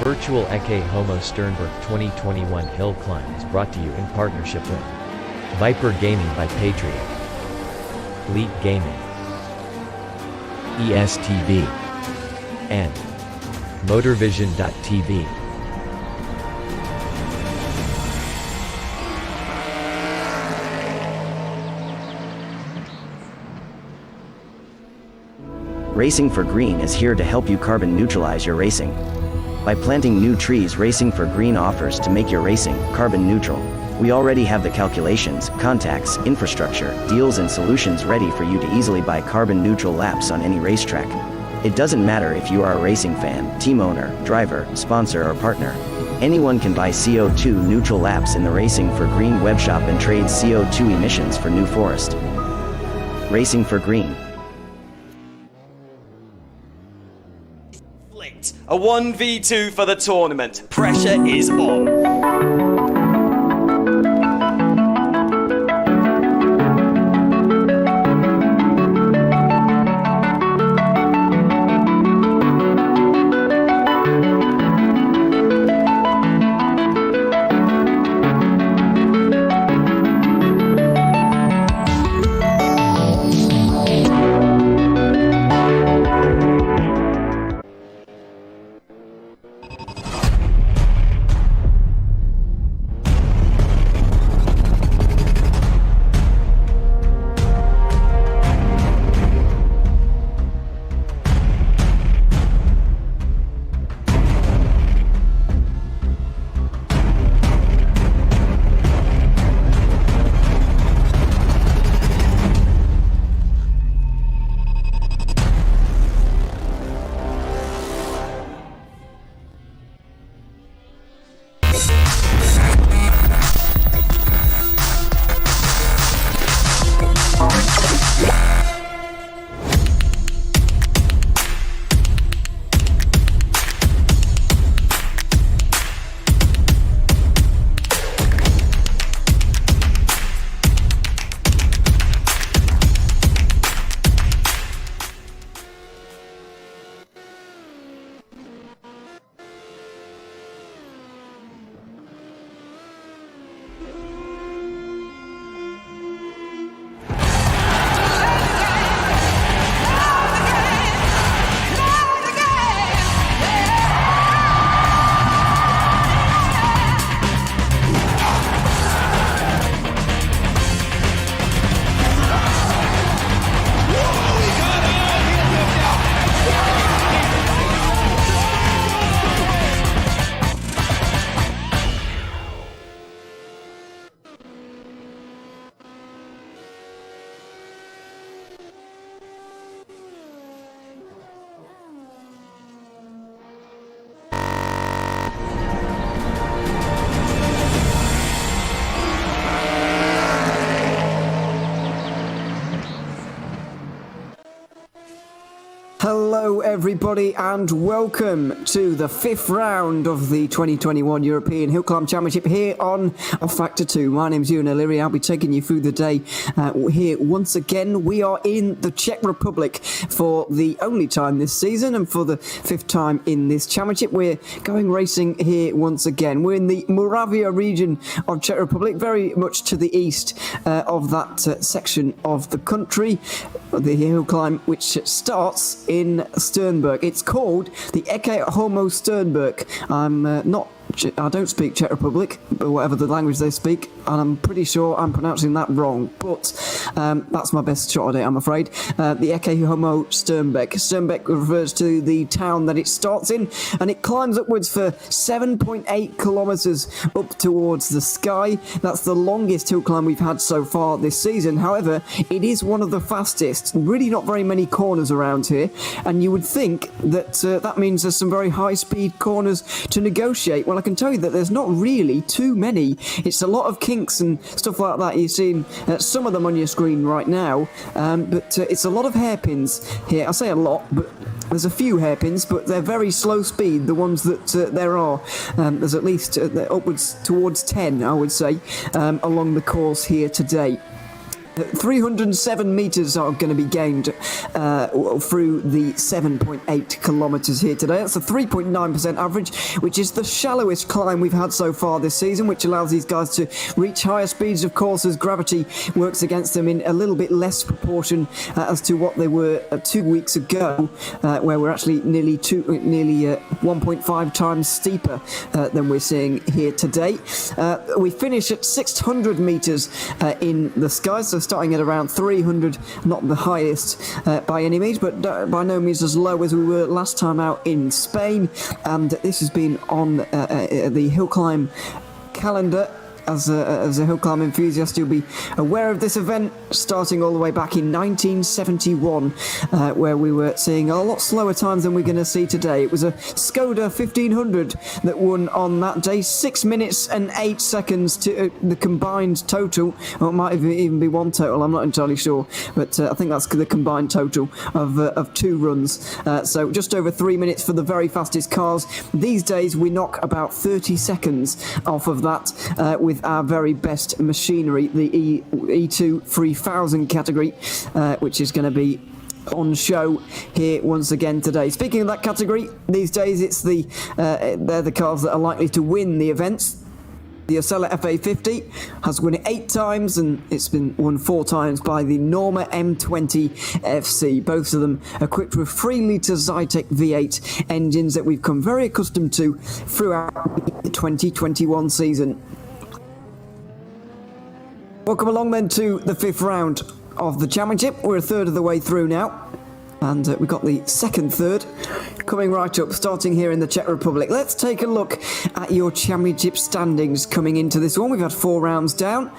virtual Ecce Homo Šternberk 2021 hill climb is brought to you in partnership with Viper Gaming by Patriot, Elite Gaming, ESTV, and Motorvision.tv. Racing for Green is here to help you carbon neutralize your racing. By planting new trees, Racing for Green offers to make your racing carbon neutral. We already have the calculations, contacts, infrastructure, deals and solutions ready for you to easily buy carbon neutral laps on any racetrack. It doesn't matter if you are a racing fan, team owner, driver, sponsor or partner. Anyone can buy CO2 neutral laps in the Racing for Green webshop and trade CO2 emissions for New Forest. Racing for Green. A 1v2 for the tournament. Pressure is on. Hello everybody and welcome to the 5th round of the 2021 European Hill Climb Championship here on Factor 2. My name's Ewan O'Leary. I'll be taking you through the day here once again. We are in the Czech Republic for the only time this season and for the 5th time in this championship. We're going racing here once again. We're in the Moravia region of Czech Republic, very much to the east of that section of the country, the hill climb which starts in Šternberk. It's called the Ecce Homo Šternberk. I don't speak Czech Republic, but whatever the language they speak, and I'm pretty sure I'm pronouncing that wrong, but that's my best shot at it, I'm afraid. The Ecce Homo Šternberk. Šternberk refers to the town that it starts in, and it climbs upwards for 7.8 kilometres up towards the sky. That's the longest hill climb we've had so far this season. However, it is one of the fastest. Really not very many corners around here, and you would think that that means there's some very high-speed corners to negotiate. Well, I can tell you that there's not really too many. It's a lot of kinks and stuff like that. You're seeing some of them on your screen right now, but it's a lot of hairpins here. I say a lot, but there's a few hairpins, but they're very slow speed, the ones that there are. There's at least upwards towards 10, I would say, along the course here today. 307 metres are going to be gained through the 7.8 kilometres here today. That's a 3.9% average, which is the shallowest climb we've had so far this season, which allows these guys to reach higher speeds, of course, as gravity works against them in a little bit less proportion as to what they were 2 weeks ago, where we're actually nearly 1.5 times steeper than we're seeing here today. We finish at 600 metres in the sky, so starting at around 300, not the highest by any means, but by no means as low as we were last time out in Spain. And this has been on the hill climb calendar. As a hill climb enthusiast, you'll be aware of this event starting all the way back in 1971, where we were seeing a lot slower times than we're going to see today. It was a Skoda 1500 that won on that day, 6 minutes and 8 seconds to the combined total, or it might even be one total, I'm not entirely sure, but I think that's the combined total of 2 runs. So just over 3 minutes for the very fastest cars. These days we knock about 30 seconds off of that with our very best machinery, the E2 3000 category, which is going to be on show here once again today. Speaking of that category, these days it's they're the cars that are likely to win the events. The Osella FA50 has won it 8 times, and it's been won 4 times by the Norma M20 FC. Both of them equipped with 3-litre Zytec V8 engines that we've come very accustomed to throughout the 2021 season. Welcome along then to the 5th round of the championship. We're a third of the way through now, and we've got the second third coming right up, starting here in the Czech Republic. Let's take a look at your championship standings coming into this one. We've had 4 rounds down.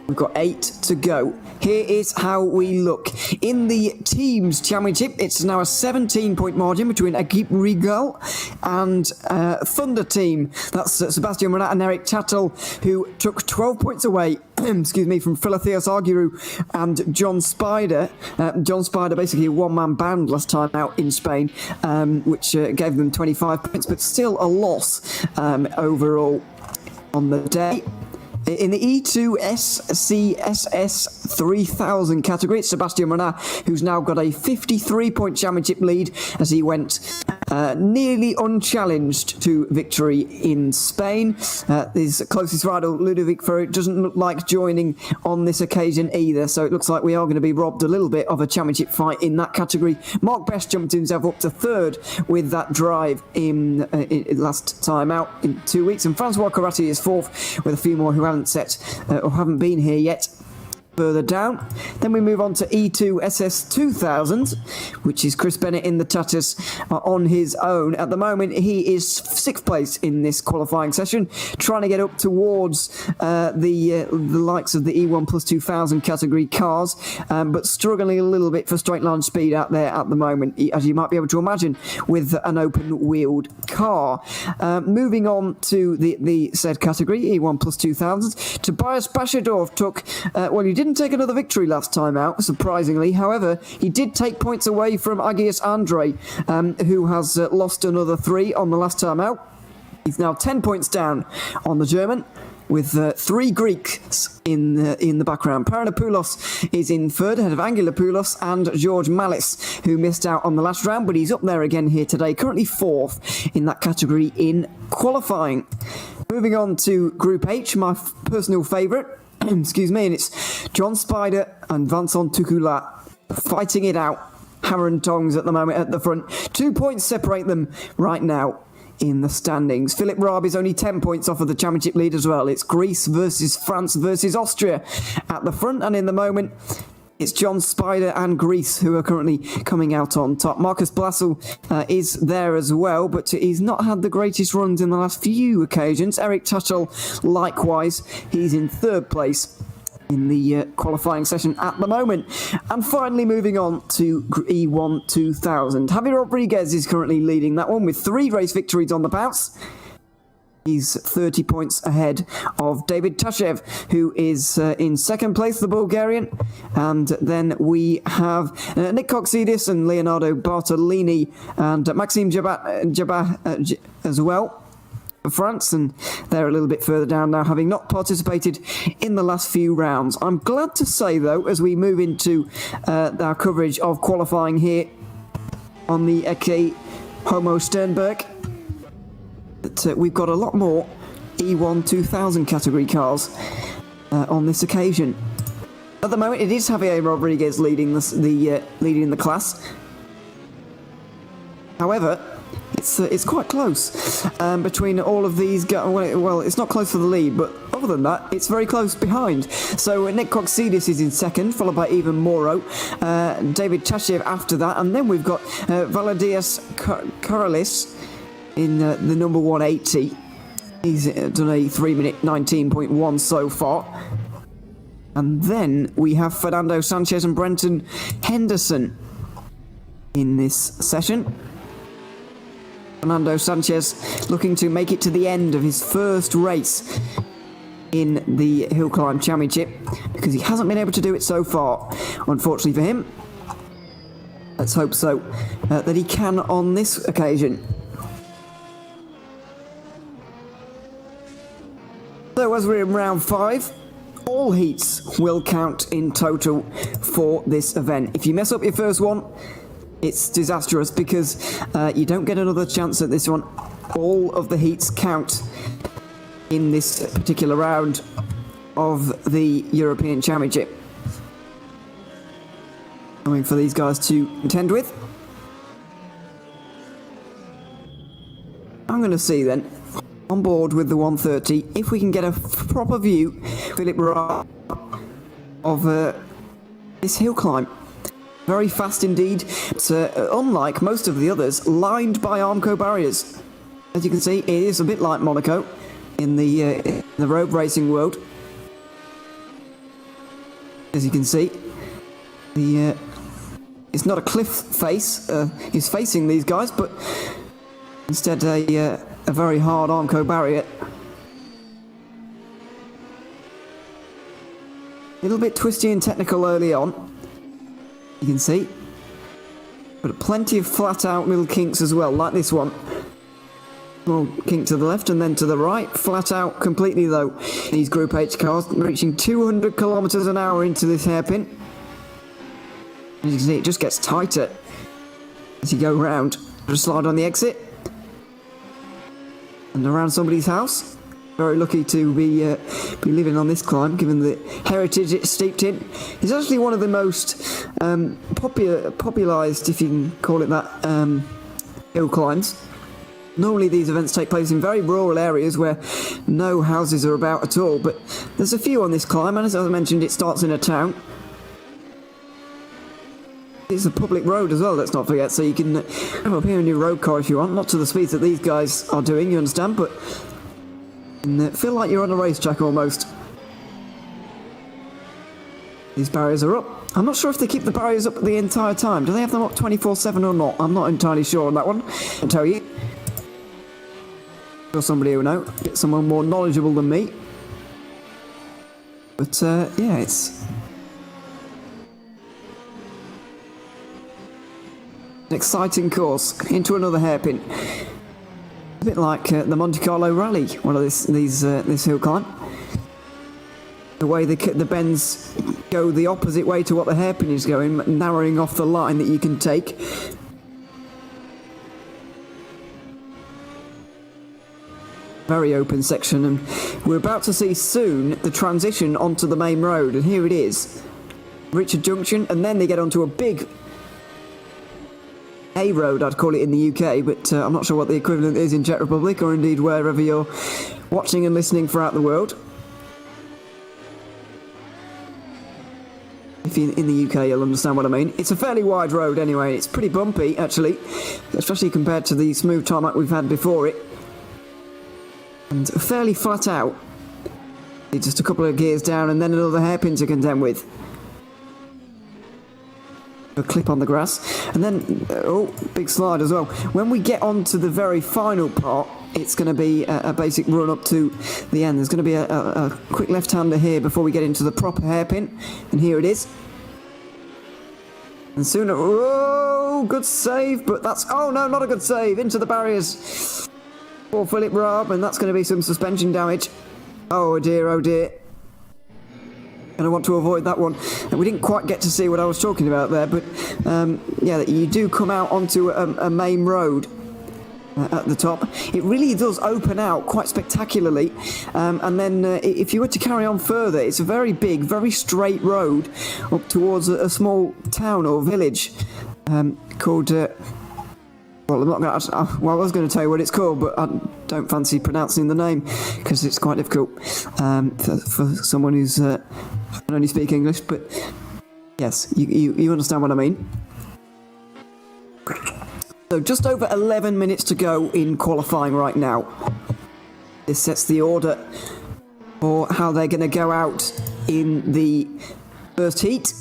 We've got 8 to go. Here is how we look. In the Teams Championship, it's now a 17-point margin between Equipe Regal and Thunder Team. That's Sebastian Renat and Eric Tattel, who took 12 points away excuse me, from Philotheos Argyru and John Spider. John Spider, basically a one-man band last time out in Spain, which gave them 25 points, but still a loss overall on the day. In the E2 SCSS 3000 category, it's Sebastian Renat, who's now got a 53-point championship lead as he went nearly unchallenged to victory in Spain. His closest rival, Ludovic Ferrer, doesn't look like joining on this occasion either, so it looks like we are going to be robbed a little bit of a championship fight in that category. Mark Best jumped himself up to 3rd with that drive in last time out in 2 weeks, and Francois Corratti is 4th with a few more who haven't haven't been here yet. Further down, then we move on to E2 SS 2000, which is Chris Bennett in the Tatters on his own. At the moment, he is 6th place in this qualifying session, trying to get up towards the likes of the E1 Plus 2000 category cars, but struggling a little bit for straight line speed out there at the moment, as you might be able to imagine, with an open-wheeled car. Moving on to the said category, E1 Plus 2000s, Tobias Bashadorf took, he didn't take another victory last time out, surprisingly. However, he did take points away from Agius Andre, who has lost another 3 on the last time out. He's now 10 points down on the German, with 3 Greeks in the background. Paranopoulos is in 3rd, ahead of Angelopoulos and George Mallis, who missed out on the last round, but he's up there again here today, currently 4th in that category in qualifying. Moving on to Group H, my personal favourite. Excuse me, and it's John Spider and Vincent Tukula fighting it out, hammer and tongs at the moment at the front. 2 points separate them right now in the standings. Philip Raab is only 10 points off of the championship lead as well. It's Greece versus France versus Austria at the front, and in the moment it's John Spider and Greece who are currently coming out on top. Marcus Blassel is there as well, but he's not had the greatest runs in the last few occasions. Eric Tuttle, likewise, he's in 3rd place in the qualifying session at the moment. And finally moving on to E1 2000. Javier Rodriguez is currently leading that one with 3 race victories on the bounce. He's 30 points ahead of David Tashev, who is in 2nd place, the Bulgarian. And then we have Nick Coxidis and Leonardo Bartolini and Maxime Jabba as well. for France, and they're a little bit further down now, having not participated in the last few rounds. I'm glad to say, though, as we move into our coverage of qualifying here on the Ecce Homo Šternberk, that we've got a lot more E1 2000 category cars on this occasion. At the moment, it is Javier Rodriguez leading the class. However, it's quite close between all of these guys. Well, it's not close for the lead, but other than that, it's very close behind. So Nick Coxidis is in second, followed by Ivan Moro, David Tachev after that, and then we've got Valadias Karalis in the number 180. He's done a 3-minute 19.1 so far. And then we have Fernando Sanchez and Brenton Henderson in this session. Fernando Sanchez looking to make it to the end of his first race in the Hill Climb Championship, because he hasn't been able to do it so far, unfortunately for him. Let's hope so, that he can on this occasion. So as we're in round 5, all heats will count in total for this event. If you mess up your first one, it's disastrous, because you don't get another chance at this one. All of the heats count in this particular round of the European Championship. Coming for these guys to contend with. I'm going to see then, on board with the 130, if we can get a proper view, Philip Ra, of this hill climb. Very fast indeed. It's unlike most of the others, lined by Armco barriers. As you can see, it is a bit like Monaco in the road racing world. As you can see, it's not a cliff face is facing these guys, but instead a very hard Armco barrier. A little bit twisty and technical early on, you can see, but plenty of flat out little kinks as well, like this one. Small kink to the left and then to the right, flat out completely though. These Group H cars reaching 200 kilometers an hour into this hairpin. As you can see, it just gets tighter as you go round. Just slide on the exit and around somebody's house. Very lucky to be living on this climb, given the heritage it's steeped in. It's actually one of the most popularised, if you can call it that, hill climbs. Normally these events take place in very rural areas where no houses are about at all, but there's a few on this climb, and as I mentioned, it starts in a town. It's a public road as well, let's not forget, so you can come up here in your road car if you want, not to the speeds that these guys are doing, you understand, but feel like you're on a racetrack almost. These barriers are up. I'm not sure if they keep the barriers up the entire time. Do they have them up 24/7 or not? I'm not entirely sure on that one, I'll tell you. Or somebody who knows, get someone more knowledgeable than me. But yeah, it's an exciting course into another hairpin. A bit like the Monte Carlo Rally, one of this hill climb. The way the bends go the opposite way to what the hairpin is going, narrowing off the line that you can take. Very open section, and we're about to see soon the transition onto the main road, and here it is. Reach a junction, and then they get onto a big A road, I'd call it in the UK, but I'm not sure what the equivalent is in Czech Republic, or indeed wherever you're watching and listening throughout the world. If you're in the UK, you'll understand what I mean. It's a fairly wide road anyway. It's pretty bumpy, actually, especially compared to the smooth tarmac we've had before it. And fairly flat out. Just a couple of gears down and then another hairpin to contend with. A clip on the grass. And then, oh, big slide as well. When we get on to the very final part, it's going to be a basic run up to the end. There's going to be a quick left-hander here before we get into the proper hairpin. And here it is. And sooner, oh, good save, but that's, oh no, not a good save, into the barriers. for Philip Raab, and that's going to be some suspension damage. Oh dear, oh dear. And I want to avoid that one. And we didn't quite get to see what I was talking about there, but yeah, you do come out onto a main road at the top. It really does open out quite spectacularly, and then if you were to carry on further, it's a very big, very straight road up towards a small town or village called... well, I'm not going to... well, I was going to tell you what it's called, but I don't fancy pronouncing the name because it's quite difficult for someone who's can only speak English. But yes, you understand what I mean. So just over 11 minutes to go in qualifying right now. This sets the order for how they're going to go out in the first heat.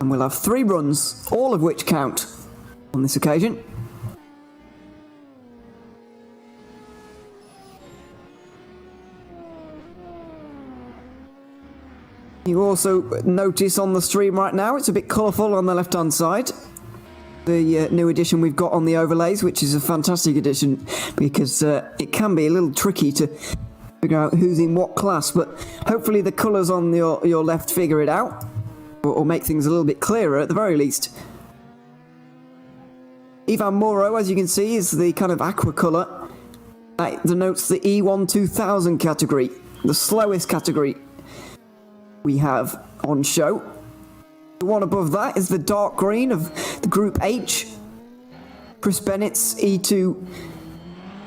And we'll have 3 runs, all of which count on this occasion. You also notice on the stream right now, it's a bit colourful on the left-hand side. The new addition we've got on the overlays, which is a fantastic addition, because it can be a little tricky to figure out who's in what class, but hopefully the colours on your left figure it out. Or make things a little bit clearer at the very least. Ivan Moro, as you can see, is the kind of aqua colour. That denotes the E1 2000 category, the slowest category we have on show. The one above that is the dark green of the Group H. Chris Bennett's E2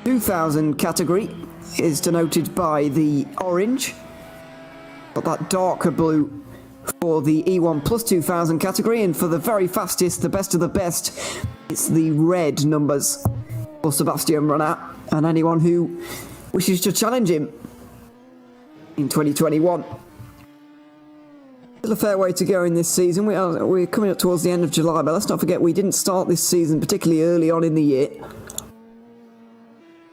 2000 category is denoted by the orange. Got that darker blue for the E1 plus 2000 category, and for the very fastest, the best of the best, it's the red numbers for Sebastian Runat and anyone who wishes to challenge him in 2021. Still a fair way to go in this season. We're coming up towards the end of July, but let's not forget we didn't start this season particularly early on in the year.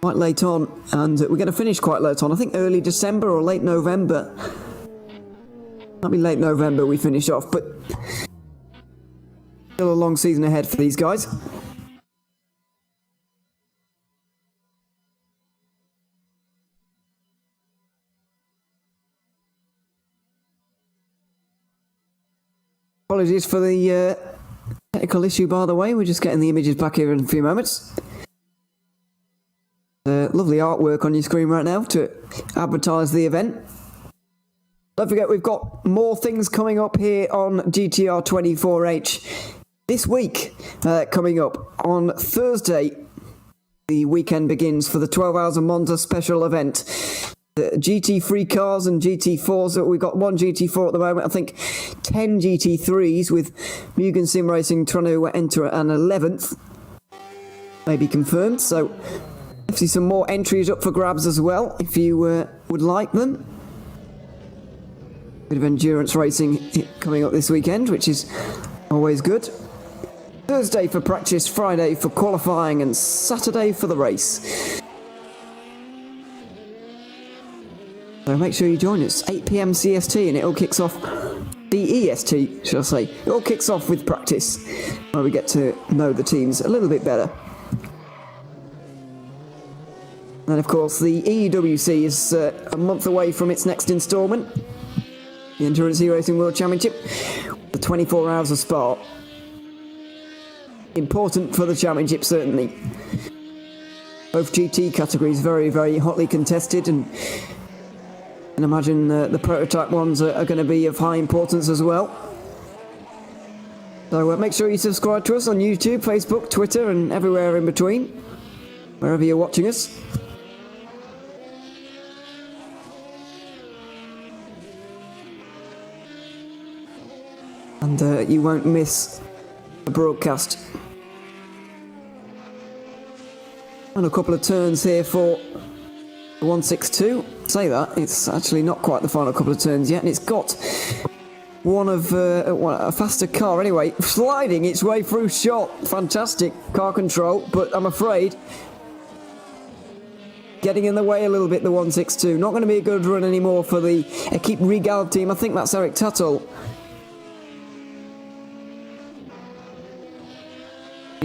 Quite late on, and we're going to finish quite late on. I think early December or late November. Might be late November we finish off, but still a long season ahead for these guys. Apologies for the technical issue, by the way. We're just getting the images back here in a few moments. Lovely artwork on your screen right now to advertise the event. Don't forget, we've got more things coming up here on GTR 24H this week. Coming up on Thursday, the weekend begins for the 12 Hours of Monza special event. The GT3 cars and GT4s. We've got 1 GT4 at the moment. I think 10 GT3s with Mugen Sim Racing trying to enter an 11th. Maybe confirmed. So, see some more entries up for grabs as well, if you would like them. Bit of endurance racing coming up this weekend, which is always good. Thursday for practice, Friday for qualifying, and Saturday for the race. So make sure you join us, 8 PM CST, and it all kicks off, CEST, shall I say. It all kicks off with practice, where we get to know the teams a little bit better. And of course, the EWC is a month away from its next instalment. The Endurance E-Racing World Championship, the 24 Hours of Spa. Important for the championship, certainly. Both GT categories very, very hotly contested, and I imagine the prototype ones are going to be of high importance as well. So make sure you subscribe to us on YouTube, Facebook, Twitter, and everywhere in between, wherever you're watching us. And you won't miss a broadcast. And a couple of turns here for the 162. Say that, it's actually not quite the final couple of turns yet, and it's got one of a faster car anyway, sliding its way through shot. Fantastic car control, but I'm afraid getting in the way a little bit, the 162. Not going to be a good run anymore for the Equipe Regal team. I think that's Eric Tuttle.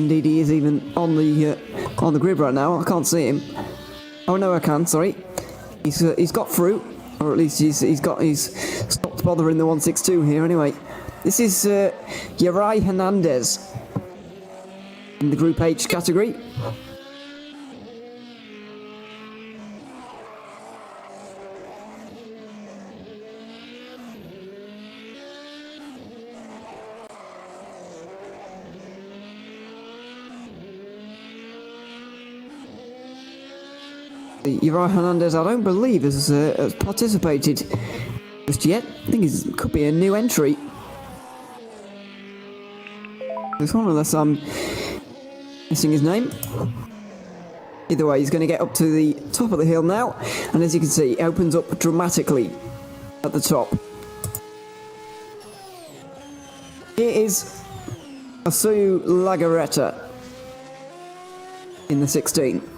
Indeed, he is even on the grid right now. I can't see him. Oh no, I can. Sorry, he's got through, or at least he's stopped bothering the 162 here. Anyway, this is Uri Hernandez in the Group H category. Uri Hernandez, I don't believe, has participated just yet. I think it could be a new entry. This one, unless I'm missing his name. Either way, he's going to get up to the top of the hill now, and as you can see, it opens up dramatically at the top. Here is Asu Lagaretta in the 16.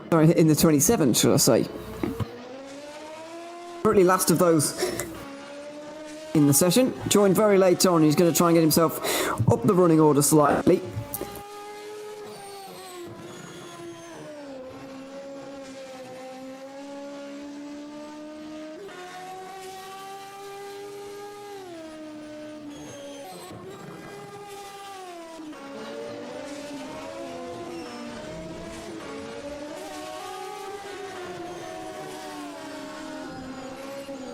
Sorry, in the 27, should I say. Currently last of those in the session. Joined very late on. He's going to try and get himself up the running order slightly.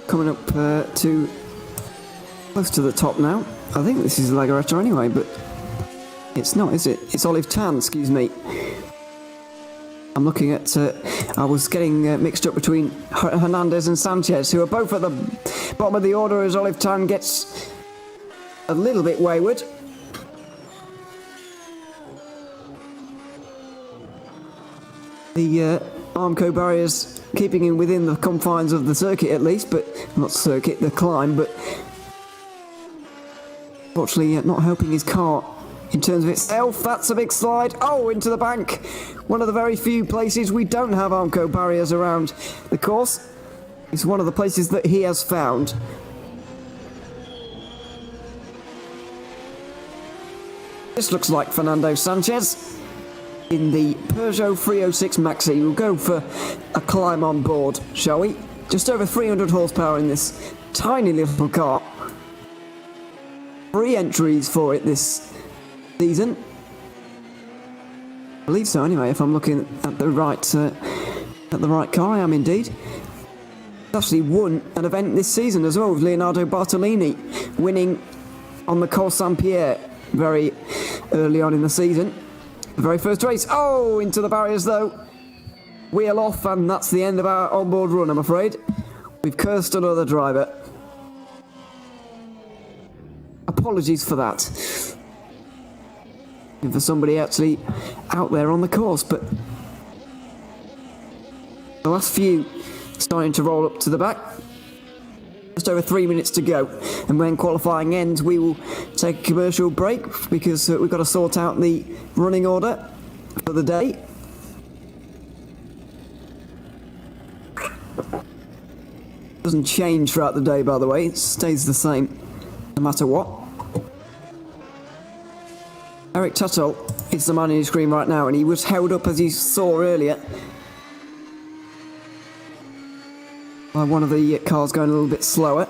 Coming up to close to the top now. I think this is Lagaretta anyway, but it's not, is it? It's Olive Tan, excuse me. I'm looking at, I was getting mixed up between Hernandez and Sanchez, who are both at the bottom of the order as Olive Tan gets a little bit wayward. The Armco barriers keeping him within the confines of the circuit at least, but not circuit, the climb, but unfortunately not helping his car in terms of itself. That's a big slide. Oh, into the bank. One of the very few places we don't have Armco barriers around the course. It's one of the places that he has found. This looks like Fernando Sanchez in the Peugeot 306 Maxi. We'll go for a climb on board, shall we? Just over 300 horsepower in this tiny little car. 3 entries for it this season. I believe so anyway, if I'm looking at the right car. I am indeed. Actually won an event this season as well with Leonardo Bartolini, winning on the Col Saint-Pierre very early on in the season. The very first race. Oh, into the barriers though. Wheel off, and that's the end of our onboard run, I'm afraid. We've cursed another driver. Apologies for that. And for somebody actually out there on the course, but the last few starting to roll up to the back. Just over 3 minutes to go, and when qualifying ends we will take a commercial break because we've got to sort out the running order for the day. Doesn't change throughout the day, by the way, it stays the same no matter what. Eric Tuttle is the man on your screen right now, and he was held up, as you saw earlier, by one of the cars going a little bit slower.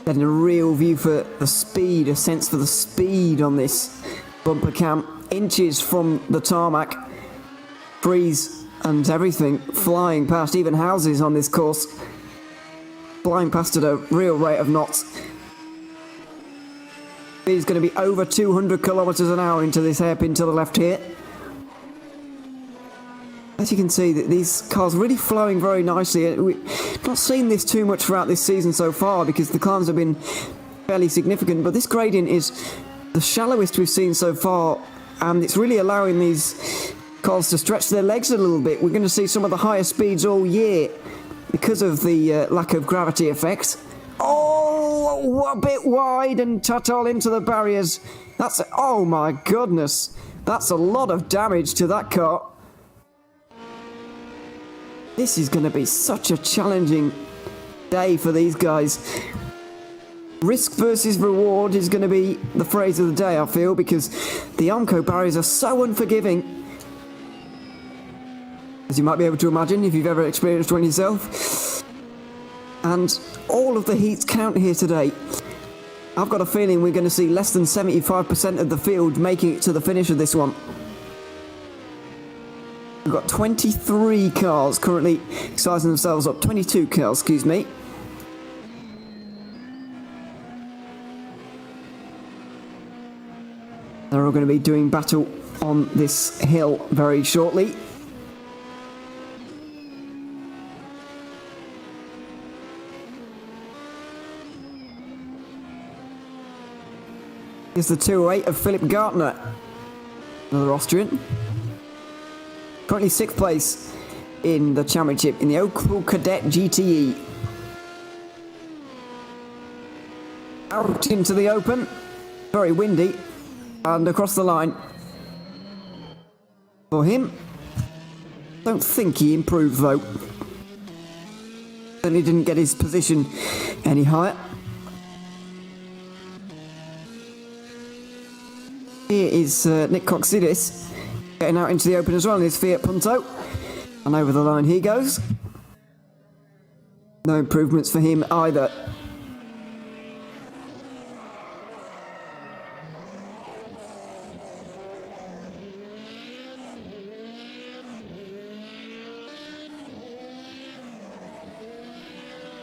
Getting a real view for the speed, a sense for the speed on this bumper cam. Inches from the tarmac, trees and everything flying past, even houses on this course, flying past at a real rate of knots. Speed's going to be over 200 kilometers an hour into this hairpin to the left here. As you can see, that these cars really flowing very nicely. We've not seen this too much throughout this season so far because the climbs have been fairly significant, but this gradient is the shallowest we've seen so far, and it's really allowing these cars to stretch their legs a little bit. We're going to see some of the higher speeds all year because of the lack of gravity effect. Oh, a bit wide, and Tuttle into the barriers. Oh my goodness, that's a lot of damage to that car. This is going to be such a challenging day for these guys. Risk versus reward is going to be the phrase of the day, I feel, because the Armco barriers are so unforgiving, as you might be able to imagine if you've ever experienced one yourself. And all of the heats count here today. I've got a feeling we're going to see less than 75% of the field making it to the finish of this one. We've got 23 cars currently sizing themselves up. 22 cars, excuse me. They're all going to be doing battle on this hill very shortly. Here's the 208 of Philip Gartner, another Austrian. Currently 6th place in the championship in the Opel Cadet GTE. Out into the open, very windy, and across the line for him. Don't think he improved though. Certainly didn't get his position any higher. Here is Nick Coxidis getting out into the open as well in his Fiat Punto. And over the line he goes. No improvements for him either.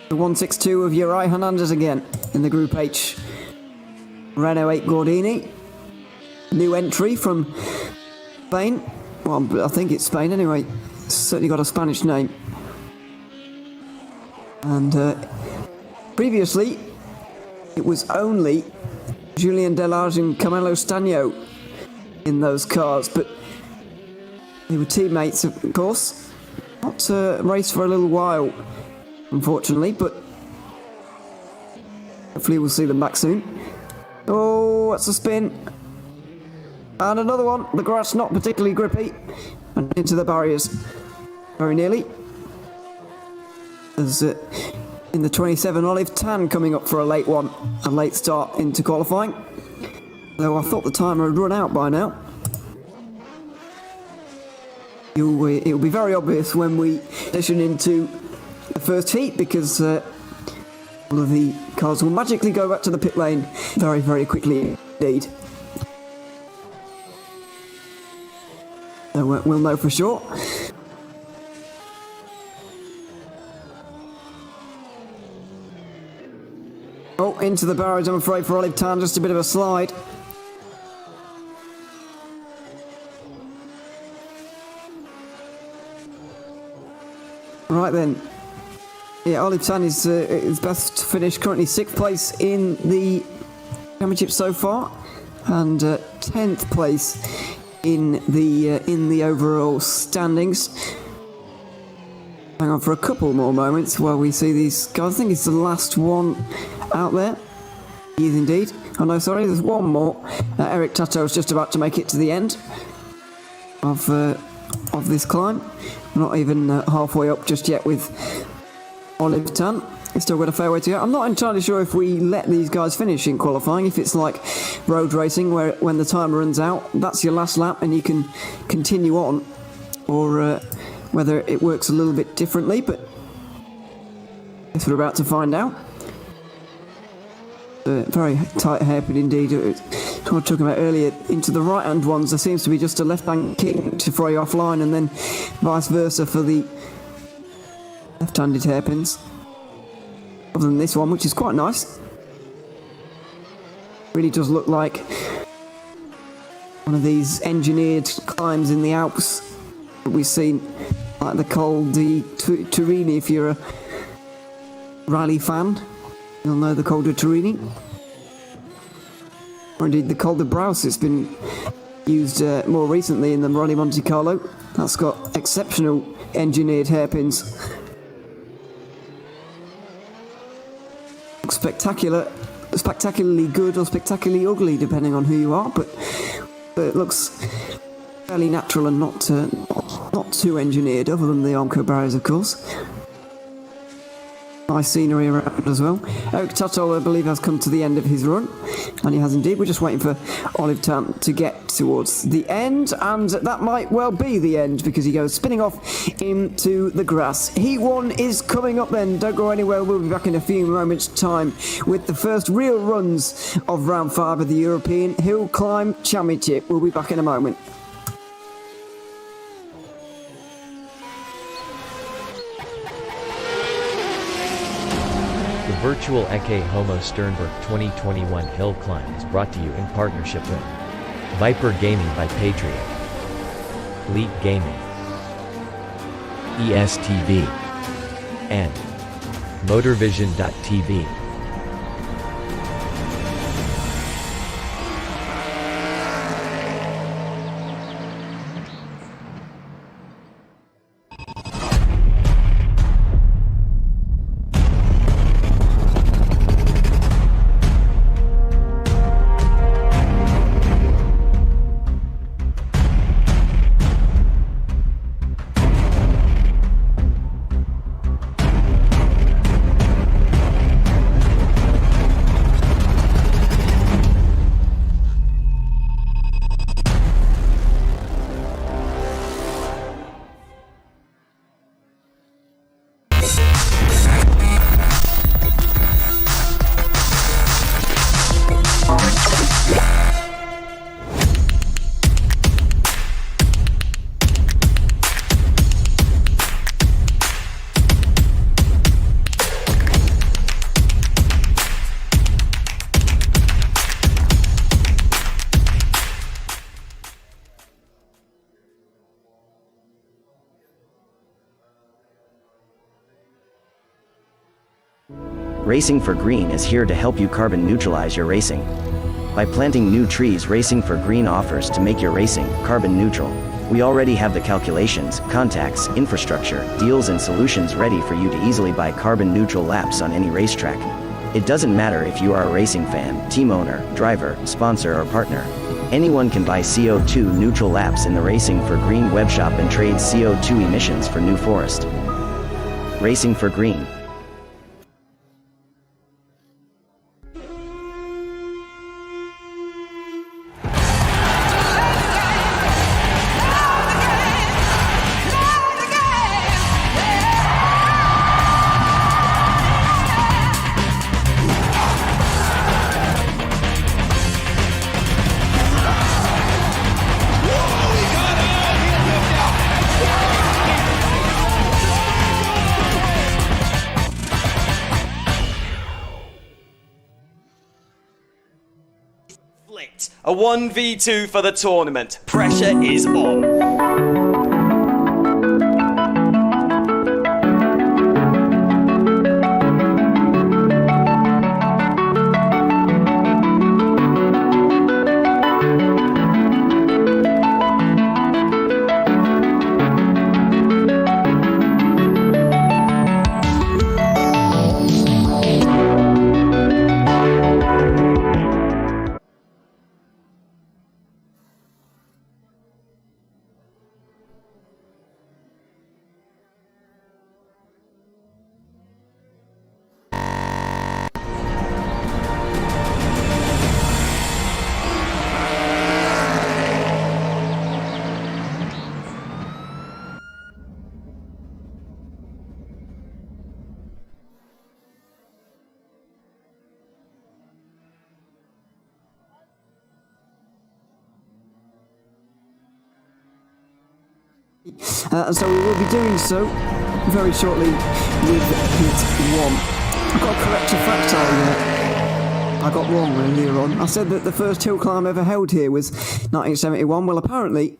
The 162 of Uri Hernandez again in the Group H. Renault 8 Gordini. New entry from Spain. Well, I think it's Spain anyway. It's certainly got a Spanish name. And previously, it was only Julien Delage and Camilo Stagno in those cars, but they were teammates, of course. Not raced for a little while, unfortunately, but hopefully we'll see them back soon. Oh, that's a spin. And another one. The grass not particularly grippy. And into the barriers. Very nearly. There's in the 27 Olive Tan coming up for a late one. A late start into qualifying. Though I thought the timer had run out by now. It'll be very obvious when we transition into the first heat, because all of the cars will magically go back to the pit lane very, very quickly indeed. So we'll know for sure. Oh, into the barrage, I'm afraid, for Olive Tan. Just a bit of a slide. Right then. Yeah, Olive Tan is best to finish. Currently 6th place in the championship so far, and 10th place in the overall standings. Hang on for a couple more moments while we see these guys. I think it's the last one out there. He is indeed. Oh no, sorry, there's one more. Eric Tato is just about to make it to the end of this climb. We're not even halfway up just yet with Olive Tan. He's still got a fair way to go. I'm not entirely sure if we let these guys finish in qualifying, if it's like road racing where when the timer runs out, that's your last lap and you can continue on, or whether it works a little bit differently, but I guess we're about to find out. Very tight hairpin indeed. What I was talking about earlier, into the right hand ones there seems to be just a left hand kick to throw you offline, and then vice versa for the left handed hairpins. Other than this one, which is quite nice. Really does look like one of these engineered climbs in the Alps that we've seen, like the Col di Turini. If you're a rally fan, you'll know the Col di Turini. Or indeed the Col de Braus. It's been used more recently in the Rally Monte Carlo. That's got exceptional engineered hairpins. Spectacularly good or spectacularly ugly, depending on who you are, but it looks fairly natural and not too engineered, other than the Armco barriers, of course. Nice scenery around as well. Oak Tuttle, I believe, has come to the end of his run, and he has indeed. We're just waiting for Olive Tam to get towards the end, and that might well be the end because he goes spinning off into the grass. Heat 1 is coming up then. Don't go anywhere. We'll be back in a few moments' time with the first real runs of round 5 of the European Hill Climb Championship. We'll be back in a moment. The virtual Ecce Homo Šternberk 2021 Hill Climb is brought to you in partnership with Viper Gaming by Patriot, Elite Gaming, ESTV, and MotorVision.tv. Racing for Green is here to help you carbon neutralize your racing. By planting new trees, Racing for Green offers to make your racing carbon neutral. We already have the calculations, contacts, infrastructure, deals and solutions ready for you to easily buy carbon neutral laps on any racetrack. It doesn't matter if you are a racing fan, team owner, driver, sponsor or partner. Anyone can buy CO2 neutral laps in the Racing for Green webshop and trade CO2 emissions for New Forest. Racing for Green. A 1v2 for the tournament. Pressure is on. And so we will be doing so very shortly with Heat 1. I've got to correct a fact I got wrong earlier on. I said that the first hill climb ever held here was 1971. Well, apparently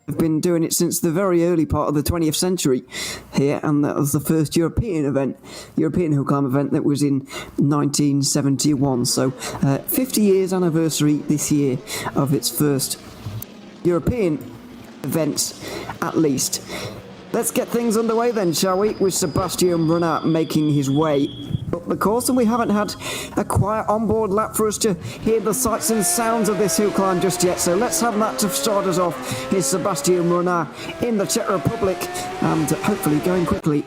I've been doing it since the very early part of the 20th century here, and that was the first European hill climb event that was in 1971. So 50 years anniversary this year of its first European events, at least. Let's get things underway then, shall we, with Sebastian Brunner making his way up the course, and we haven't had a quiet onboard lap for us to hear the sights and sounds of this hill climb just yet, so let's have that to start us off. Here's Sebastian Brunner in the Czech Republic, and hopefully going quickly.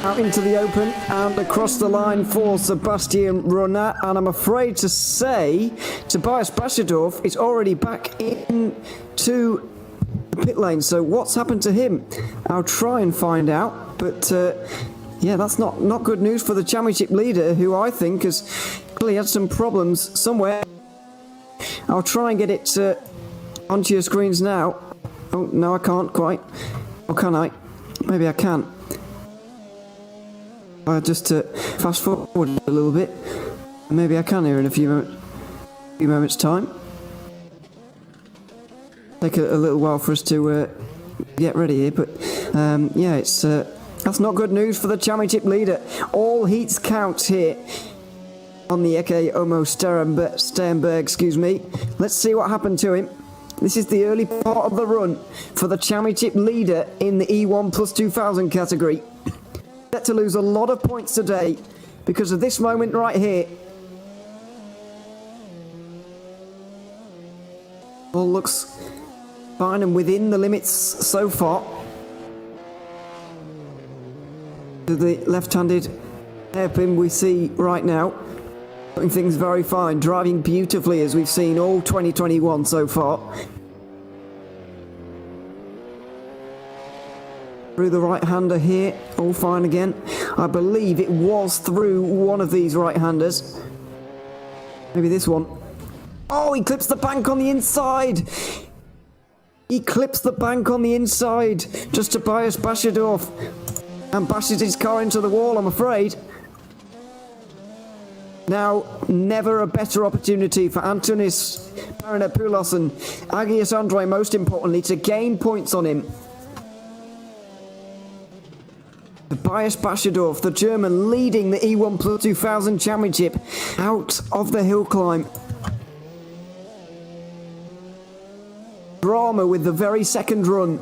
out into the open and across the line for Sebastian Runner. And I'm afraid to say, Tobias Bashadorf is already back into the pit lane. So what's happened to him? I'll try and find out. But yeah, that's not good news for the championship leader, who I think has clearly had some problems somewhere. I'll try and get it onto your screens now. Oh, no, I can't quite. Or can I? Maybe I can. I'll just fast forward a little bit. Maybe I can here in a few moments' time. Take a little while for us to get ready here, but yeah, it's that's not good news for the championship leader. All heats count here on the Ecce Homo Šternberk, excuse me. Let's see what happened to him. This is the early part of the run for the championship leader in the E1 plus 2000 category. Set to lose a lot of points today because of this moment right here. All looks fine and within the limits so far. To the left-handed hairpin we see right now. Doing things very fine, driving beautifully as we've seen all 2021 so far. Through the right-hander here, all fine again. I believe it was through one of these right-handers. Maybe this one. Oh, he clips the bank on the inside! He clips the bank on the inside, just Tobias Bashadorf. And bashes his car into the wall, I'm afraid. Now, never a better opportunity for Antonis Paranopoulos and Agios Andre, most importantly, to gain points on him. Tobias Bashadorf, the German, leading the E1 Plus 2000 Championship out of the hill climb. Drama with the very second run.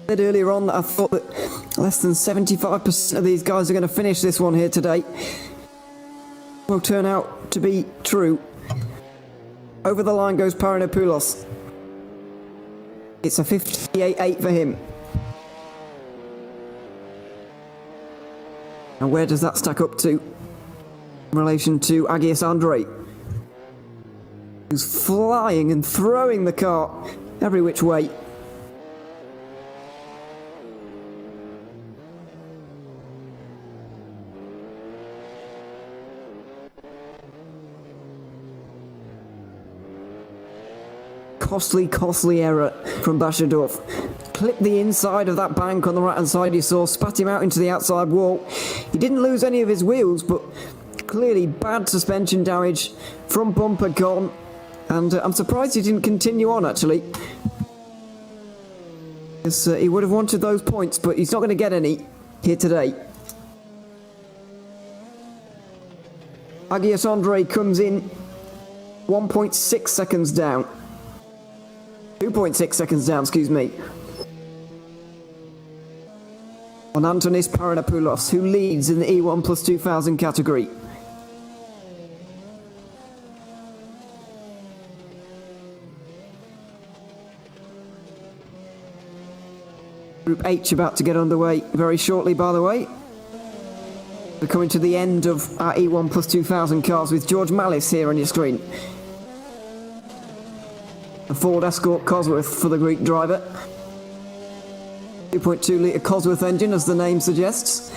I said earlier on that I thought that less than 75% of these guys are going to finish this one here today. Will turn out to be true. Over the line goes Paranopoulos. It's a 58.8 for him. And where does that stack up to in relation to Agios Andre, who's flying and throwing the car every which way? Costly error from Bashadorf. Clipped the inside of that bank on the right hand side you saw, spat him out into the outside wall. He didn't lose any of his wheels, but clearly bad suspension damage, front bumper gone, and I'm surprised he didn't continue on actually. Because he would have wanted those points, but he's not going to get any here today. Agios Andre comes in 1.6 seconds down. 2.6 seconds down, excuse me. On Antonis Paranopoulos, who leads in the E1 plus 2000 category. Group H about to get underway very shortly, by the way. We're coming to the end of our E1 plus 2000 cars with George Mallis here on your screen. A Ford Escort Cosworth for the Greek driver. 2.2 litre Cosworth engine, as the name suggests.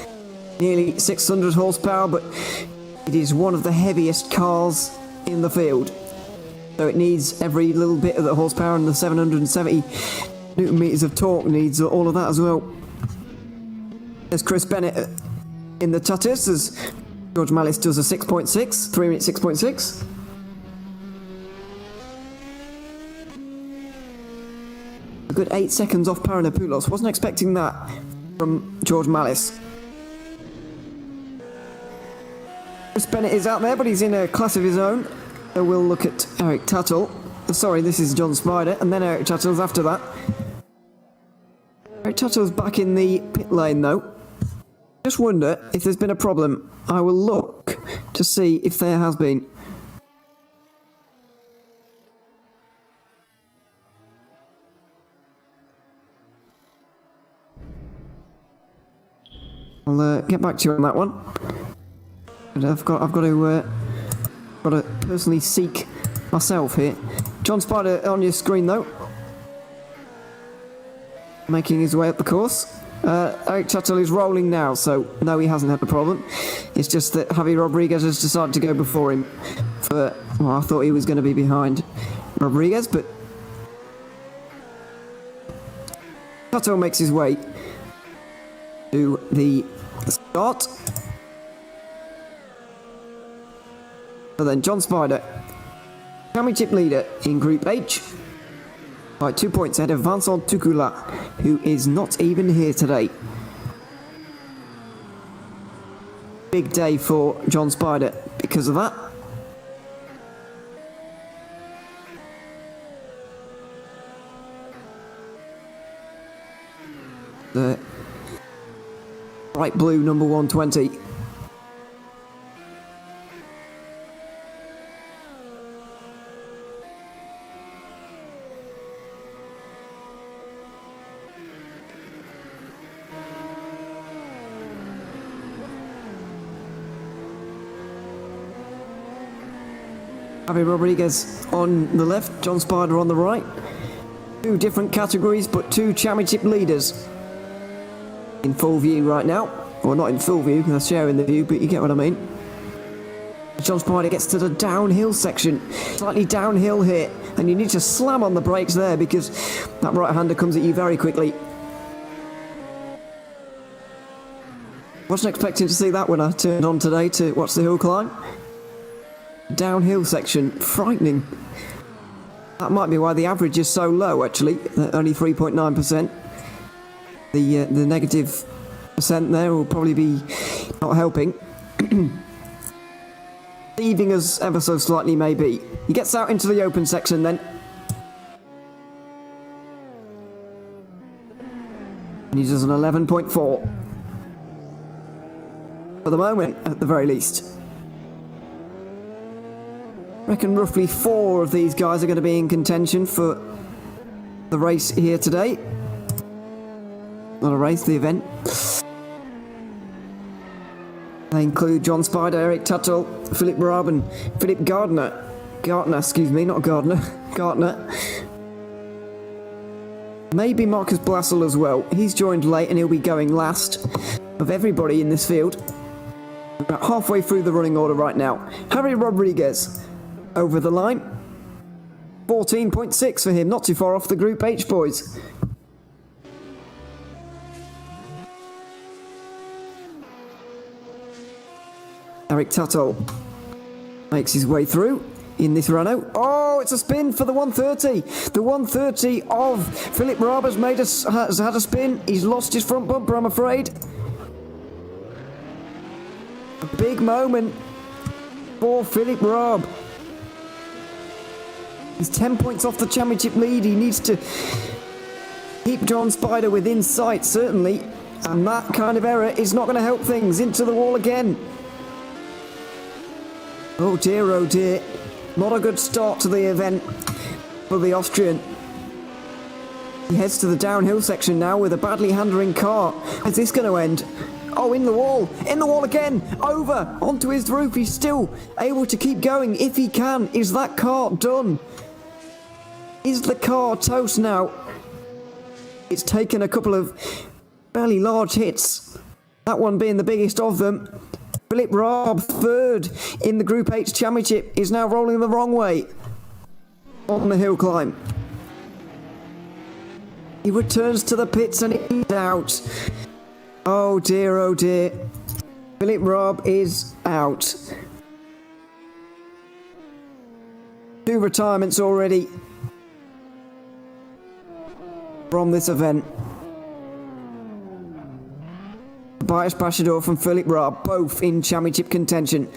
Nearly 600 horsepower, but it is one of the heaviest cars in the field. So it needs every little bit of the horsepower, and the 770 newton meters of torque needs all of that as well. There's Chris Bennett in the Tatis, as George Mallis does a 6.6, 3 minute 6.6. A good 8 seconds off Paranopoulos. Wasn't expecting that from George Mallis. Chris Bennett is out there, but he's in a class of his own. So we'll look at Eric Tattle. Sorry, this is John Spider, and then Eric Tattle's after that. Eric Tattle's back in the pit lane though. Just wonder if there's been a problem. I will look to see if there has been. I'll get back to you on that one. But I've got to personally seek myself here. John Spider on your screen though, making his way up the course. Eric Tuttle is rolling now, so no, he hasn't had a problem. It's just that Javi Rodriguez has decided to go before him. Well, I thought he was going to be behind Rodriguez, but Tuttle makes his way to the start. So then John Spider, championship leader in Group H, by 2 points ahead of Vincent Tukula, who is not even here today. Big day for John Spider because of that. The bright blue number 120. Javi Rodriguez on the left, John Spider on the right. Two different categories, but two championship leaders in full view right now. Well, not in full view, they're sharing the view, but you get what I mean. John Spider gets to the downhill section. Slightly downhill here, and you need to slam on the brakes there because that right-hander comes at you very quickly. Wasn't expecting to see that when I turned on today to watch the hill climb. Downhill section, frightening. That might be why the average is so low, actually, only 3.9%. The negative percent there will probably be not helping. Leaving us ever so slightly, maybe. He gets out into the open section then. And he does an 11.4. For the moment, at the very least. I reckon roughly 4 of these guys are going to be in contention for the race here today. Not a race, the event. They include John Spider, Eric Tuttle, Philip Raab and Philip Gardner. Excuse me, not Gardner. Gardner. Maybe Marcus Blassel as well. He's joined late and he'll be going last of everybody in this field. About halfway through the running order right now. Harry Rodriguez over the line. 14.6 for him, not too far off the Group H boys. Eric Tuttle makes his way through in this run-out. Oh, it's a spin for the 130. The 130 of Philip Raab has had a spin. He's lost his front bumper, I'm afraid. A big moment for Philip Raab. He's 10 points off the championship lead. He needs to keep John Spider within sight, certainly. And that kind of error is not going to help things. Into the wall again. Oh dear, not a good start to the event for the Austrian. He heads to the downhill section now with a badly handling car. How's this going to end? Oh, in the wall again, over, onto his roof. He's still able to keep going if he can. Is that car done? Is the car toast now? It's taken a couple of fairly large hits, that one being the biggest of them. Philip Raab, third in the Group H Championship, is now rolling the wrong way on the hill climb. He returns to the pits and he's out. Oh dear, Philip Raab is out. 2 retirements already from this event. Bias Bashador from Philip Raab, both in championship contention.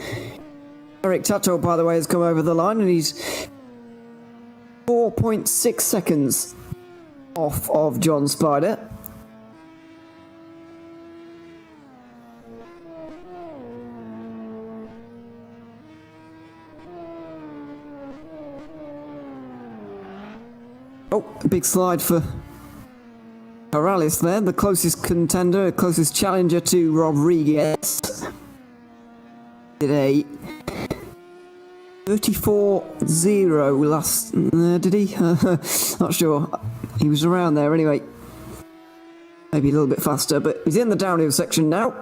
Eric Tuttle, by the way, has come over the line and he's 4.6 seconds off of John Spider. Oh, a big slide for Corrales there, the closest contender, closest challenger to Rodriguez. Did a 34-0 last... did he? Not sure. He was around there anyway. Maybe a little bit faster, but he's in the downhill section now.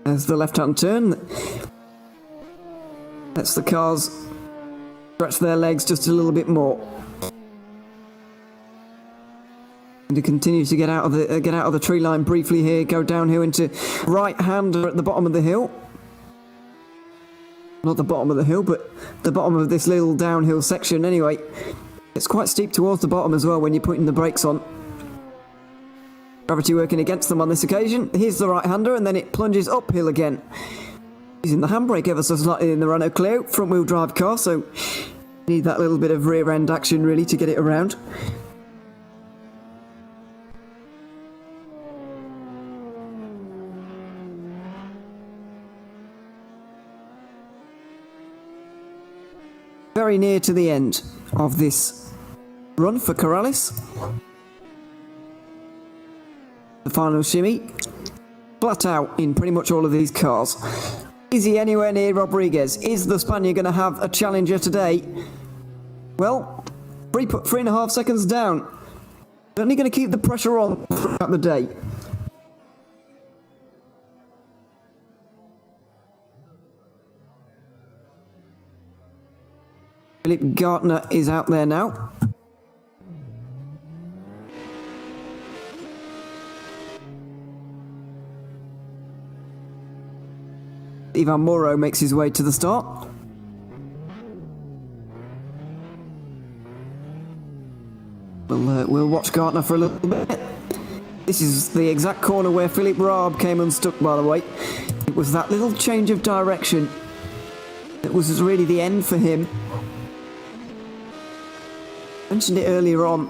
There's the left-hand turn. Lets the cars stretch their legs just a little bit more. And to continue to get out of the tree line briefly here, go downhill into right-hander at the bottom of the hill. Not the bottom of the hill, but the bottom of this little downhill section anyway. It's quite steep towards the bottom as well when you're putting the brakes on. Gravity working against them on this occasion. Here's the right-hander, and then it plunges uphill again. Using the handbrake ever so slightly in the Renault Clio, front-wheel drive car, so need that little bit of rear-end action really to get it around. Very near to the end of this run for Corrales. The final shimmy, flat out in pretty much all of these cars. Is he anywhere near Rodriguez? Is the Spaniard going to have a challenger today? Well, 3.5 seconds down. Certainly going to keep the pressure on throughout the day. Philip Gardner is out there now. Ivan Moro makes his way to the start. We'll watch Gardner for a little bit. This is the exact corner where Philip Raab came unstuck, by the way. It was that little change of direction that was really the end for him. Mentioned it earlier on.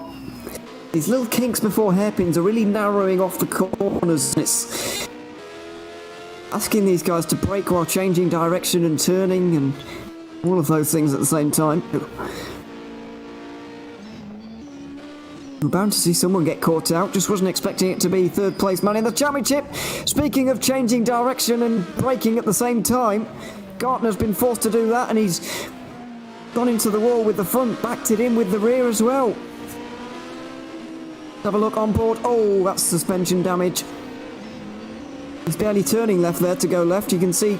These little kinks before hairpins are really narrowing off the corners. It's asking these guys to brake while changing direction and turning and all of those things at the same time. We're bound to see someone get caught out. Just wasn't expecting it to be third place man in the championship. Speaking of changing direction and braking at the same time, Gardner's been forced to do that, and he's gone into the wall with the front, backed it in with the rear as well. Let's have a look on board. Oh, that's suspension damage. He's barely turning left there to go left. You can see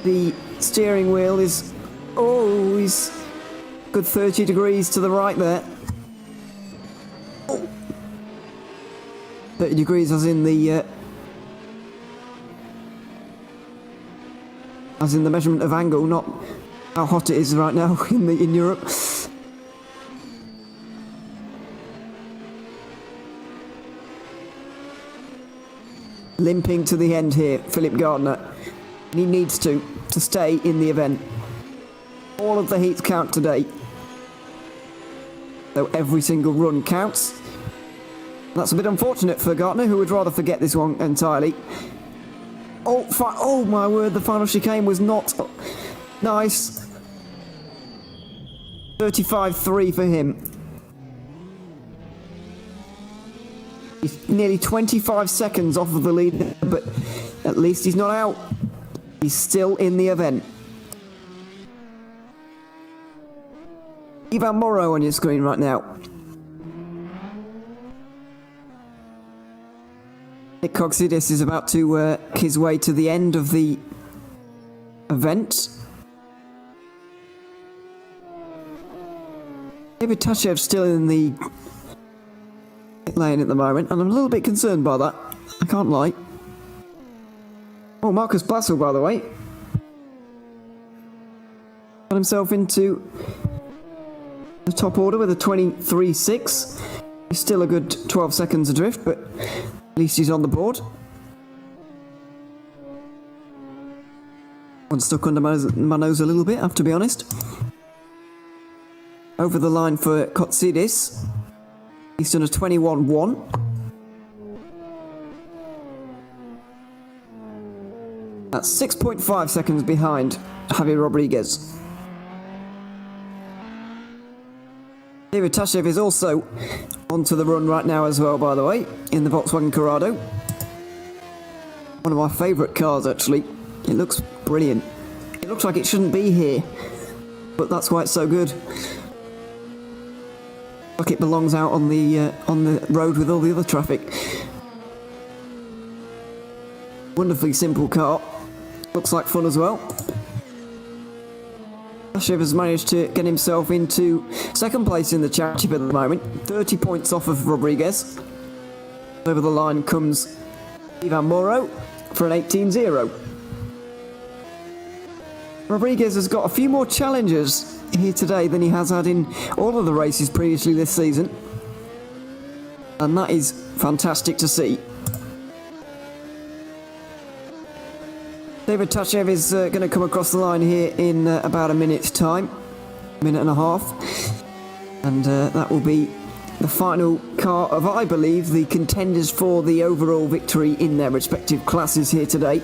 the steering wheel is... Oh, he's good 30 degrees to the right there. Oh. 30 degrees as in the measurement of angle, not how hot it is right now in Europe. Limping to the end here, Philip Gardner. He needs to stay in the event. All of the heats count today. So every single run counts. That's a bit unfortunate for Gardner, who would rather forget this one entirely. Oh my word, the final chicane was not nice. 35-3 for him. He's nearly 25 seconds off of the lead, but at least he's not out. He's still in the event. Ivan Moro on your screen right now. Nick Coxidis is about to work his way to the end of the event. David Tashev's still in the lane at the moment, and I'm a little bit concerned by that. I can't lie. Oh, Marcus Blassel, by the way, got himself into the top order with a 23.6. He's still a good 12 seconds adrift, but at least he's on the board. One stuck under my nose a little bit, I have to be honest. Over the line for Kotsidis. He's done a 21.1. That's 6.5 seconds behind Javier Rodriguez. David Tashev is also onto the run right now as well, by the way, in the Volkswagen Corrado. One of my favourite cars, actually. It looks brilliant. It looks like it shouldn't be here, but that's why it's so good. Like it belongs out on the road with all the other traffic. Wonderfully simple car. Looks like fun as well. Tashev has managed to get himself into second place in the championship at the moment. 30 points off of Rodriguez. Over the line comes Ivan Moro for an 18-0. Rodriguez has got a few more challenges here today than he has had in all of the races previously this season. And that is fantastic to see. David Tashev is going to come across the line here in about a minute's time. Minute and a half. And that will be the final car of, I believe, the contenders for the overall victory in their respective classes here today.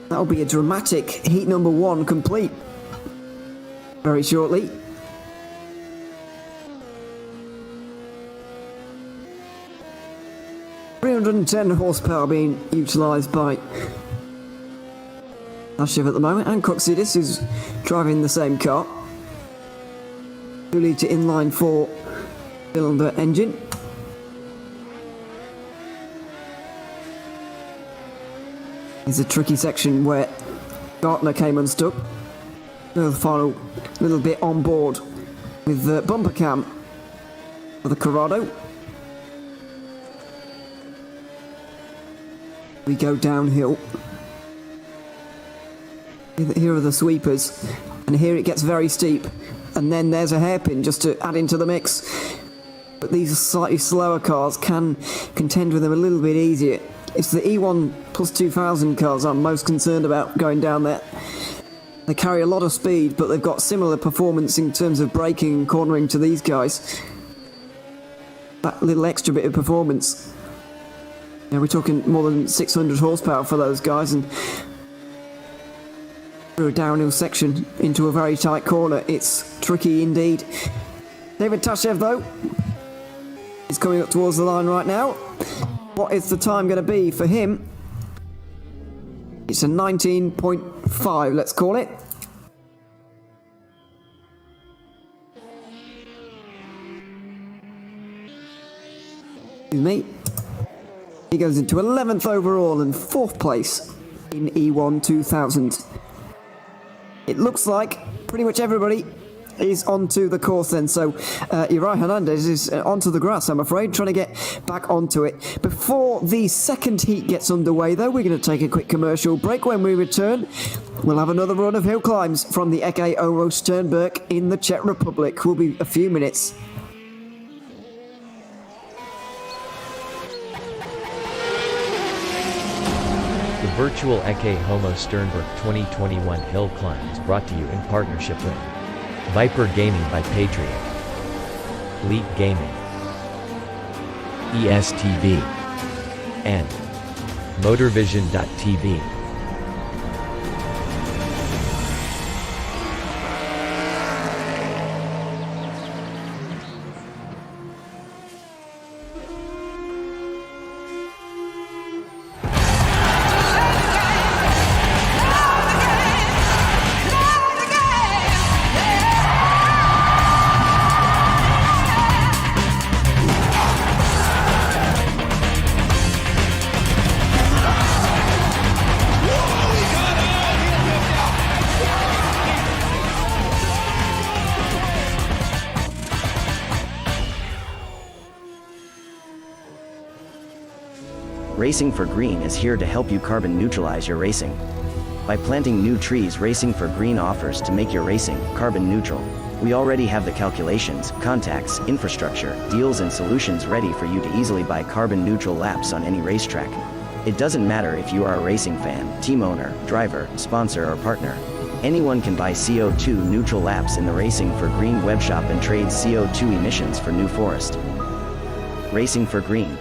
That'll be a dramatic heat number 1 complete very shortly. .310 horsepower being utilised by Tashev at the moment, and Coxidis is driving the same car. 2-litre inline 4 cylinder engine. It's a tricky section where Gartner came unstuck. The final little bit on board with the bumper cam for the Corrado. We go downhill. Here are the sweepers, and here it gets very steep, and then there's a hairpin just to add into the mix. But these slightly slower cars can contend with them a little bit easier. It's the E1 plus 2000 cars I'm most concerned about going down there. They carry a lot of speed, but they've got similar performance in terms of braking and cornering to these guys. That little extra bit of performance. Yeah, we're talking more than 600 horsepower for those guys, and through a downhill section into a very tight corner, it's tricky indeed. David Tashev, though, is coming up towards the line right now. What is the time going to be for him? It's a 19.5, let's call it. Excuse me. He goes into 11th overall and 4th place in E1 2000. It looks like pretty much everybody is onto the course then, so Uri Hernandez is onto the grass, I'm afraid, trying to get back onto it. Before the second heat gets underway, though, we're going to take a quick commercial break. When we return, we'll have another run of hill climbs from the Ecce Homo Šternberk in the Czech Republic. Will be a few minutes. The virtual Ecce Homo Šternberk 2021 hill climb is brought to you in partnership with Viper Gaming by Patriot, Elite Gaming, ESTV, and MotorVision.tv. Racing for Green is here to help you carbon neutralize your racing. By planting new trees, Racing for Green offers to make your racing carbon neutral. We already have the calculations, contacts, infrastructure, deals and solutions ready for you to easily buy carbon neutral laps on any racetrack. It doesn't matter if you are a racing fan, team owner, driver, sponsor or partner. Anyone can buy CO2 neutral laps in the Racing for Green webshop and trade CO2 emissions for New Forest. Racing for Green.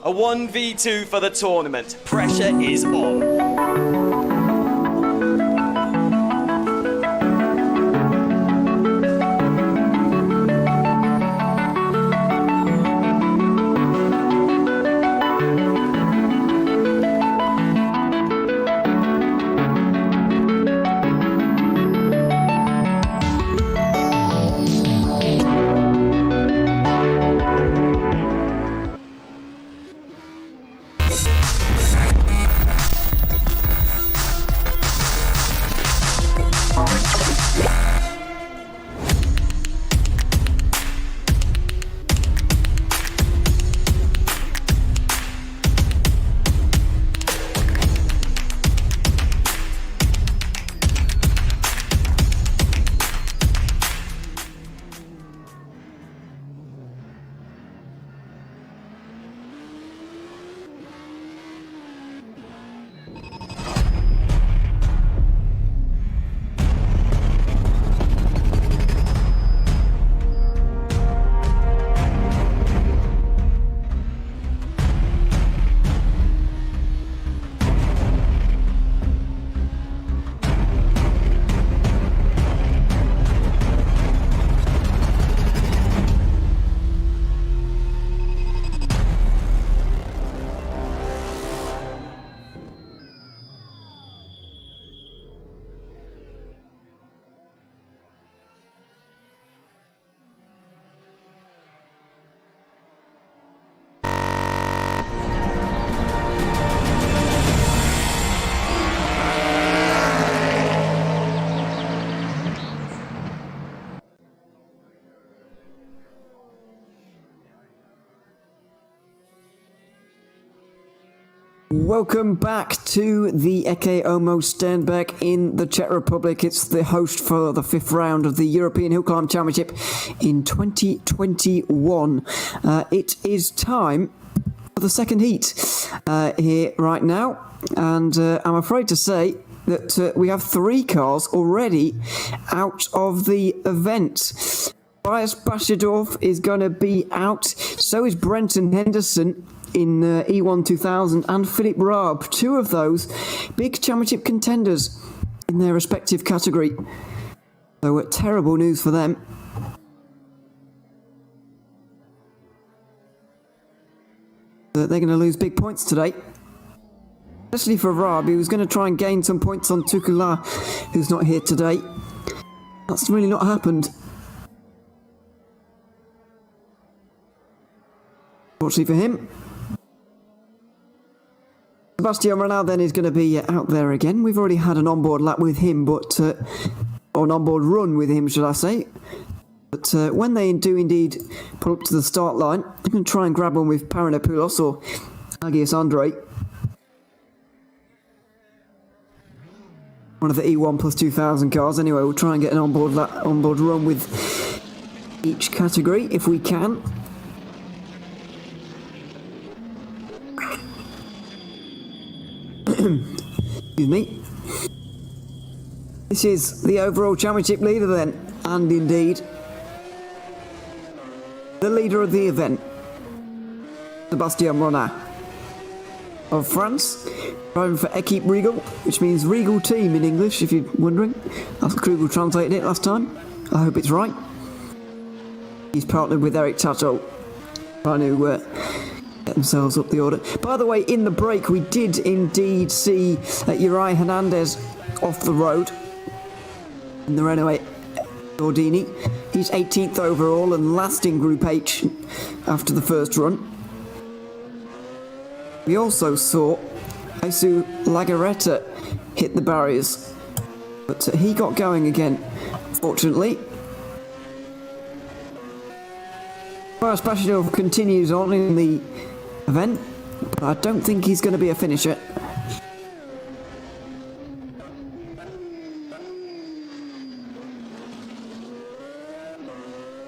A 1v2 for the tournament. Pressure is on. welcome back to the Ecce Homo Šternberk in the Czech Republic. It's the host for the 5th round of the European Hill Climb Championship in 2021. It is time for the second heat here right now, and I'm afraid to say that we have 3 cars already out of the event. Bias Bashadorf is going to be out, so is Brenton Henderson in E1 2000, and Philip Raab, 2 of those big championship contenders in their respective category. So terrible news for them. They're going to lose big points today. Especially for Raab, he was going to try and gain some points on Tukula, who's not here today. That's really not happened. Fortunately for him. Sebastian Renau then is going to be out there again. We've already had an onboard lap with him, but or an onboard run with him, should I say. But when they do indeed pull up to the start line, I'm going to try and grab one with Paranopoulos or Agios Andre. One of the E1 plus 2000 cars. Anyway, we'll try and get an onboard run with each category if we can. Excuse me. This is the overall championship leader then, and indeed the leader of the event, Sebastian Renau of France, driving for Equipe Regal, which means Regal Team in English, if you're wondering. That's Krugel translated it last time. I hope it's right. He's partnered with Eric Tato, trying to get themselves up the order. By the way, in the break, we did indeed see Uri Hernandez off the road in the Renault Gordini. He's 18th overall and last in Group H after the first run. We also saw Jesus Lagaretta hit the barriers, but he got going again, fortunately. Bias Bashadorf continues on in the event, but I don't think he's going to be a finisher.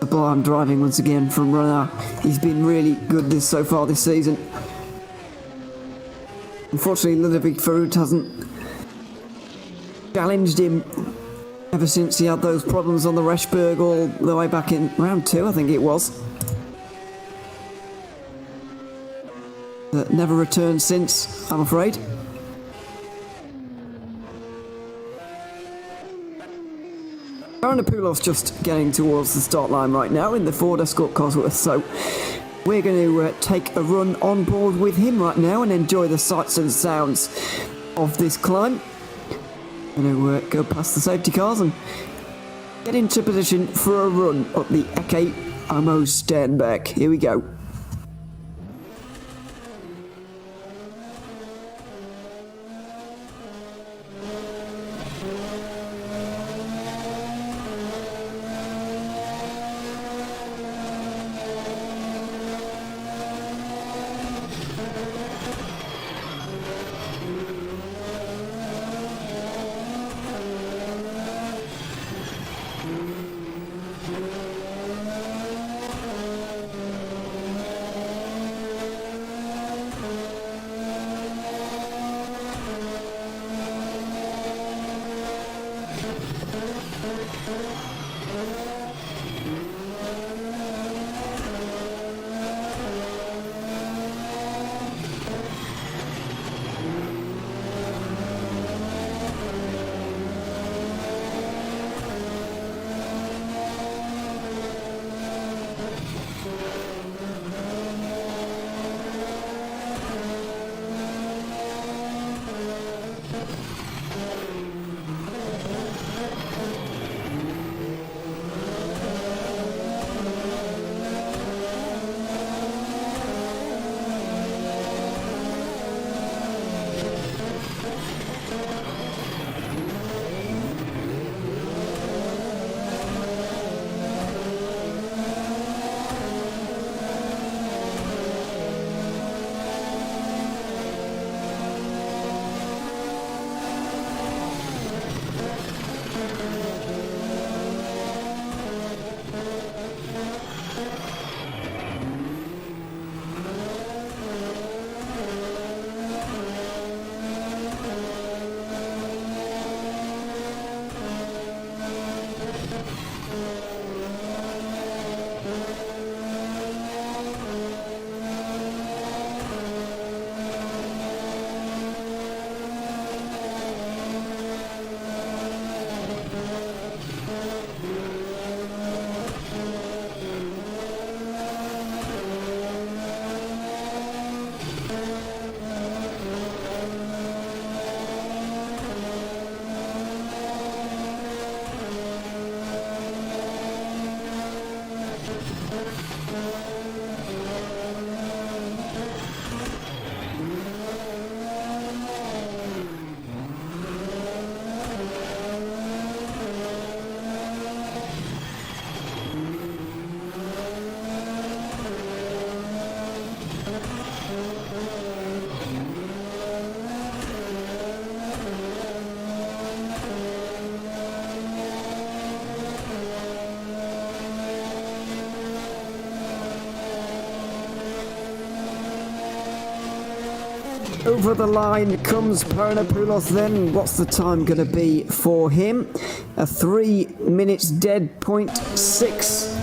Sublime driving once again from Renau. He's been really good so far this season. Unfortunately, Ludovic Farut hasn't challenged him ever since he had those problems on the Reshberg all the way back in round 2, I think it was. Never returned since, I'm afraid. Paranopoulos just getting towards the start line right now in the Ford Escort Cosworth, so we're going to take a run on board with him right now and enjoy the sights and sounds of this climb. Going to go past the safety cars and get into position for a run up the Ecce Homo Šternberk. Here we go. Over the line comes Paranopoulos then. What's the time going to be for him? A 3 minutes dead .6.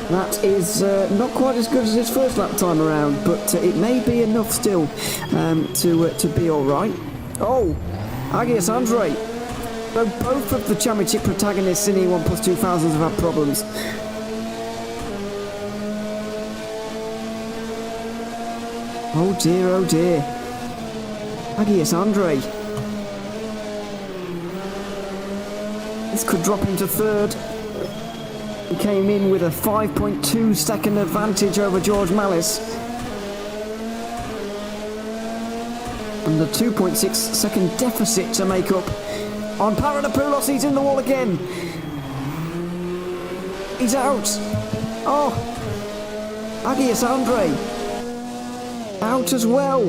That is not quite as good as his first lap time around, but it may be enough still to be alright. Oh, Agius Andre. So both of the championship protagonists in E1 Plus 2000s have had problems. Oh dear, oh dear. Agius Andre. This could drop him to third. He came in with a 5.2 second advantage over George Mallis. And a 2.6 second deficit to make up. On Paranopoulos, he's in the wall again. He's out. Oh, Agius Andre. Out as well.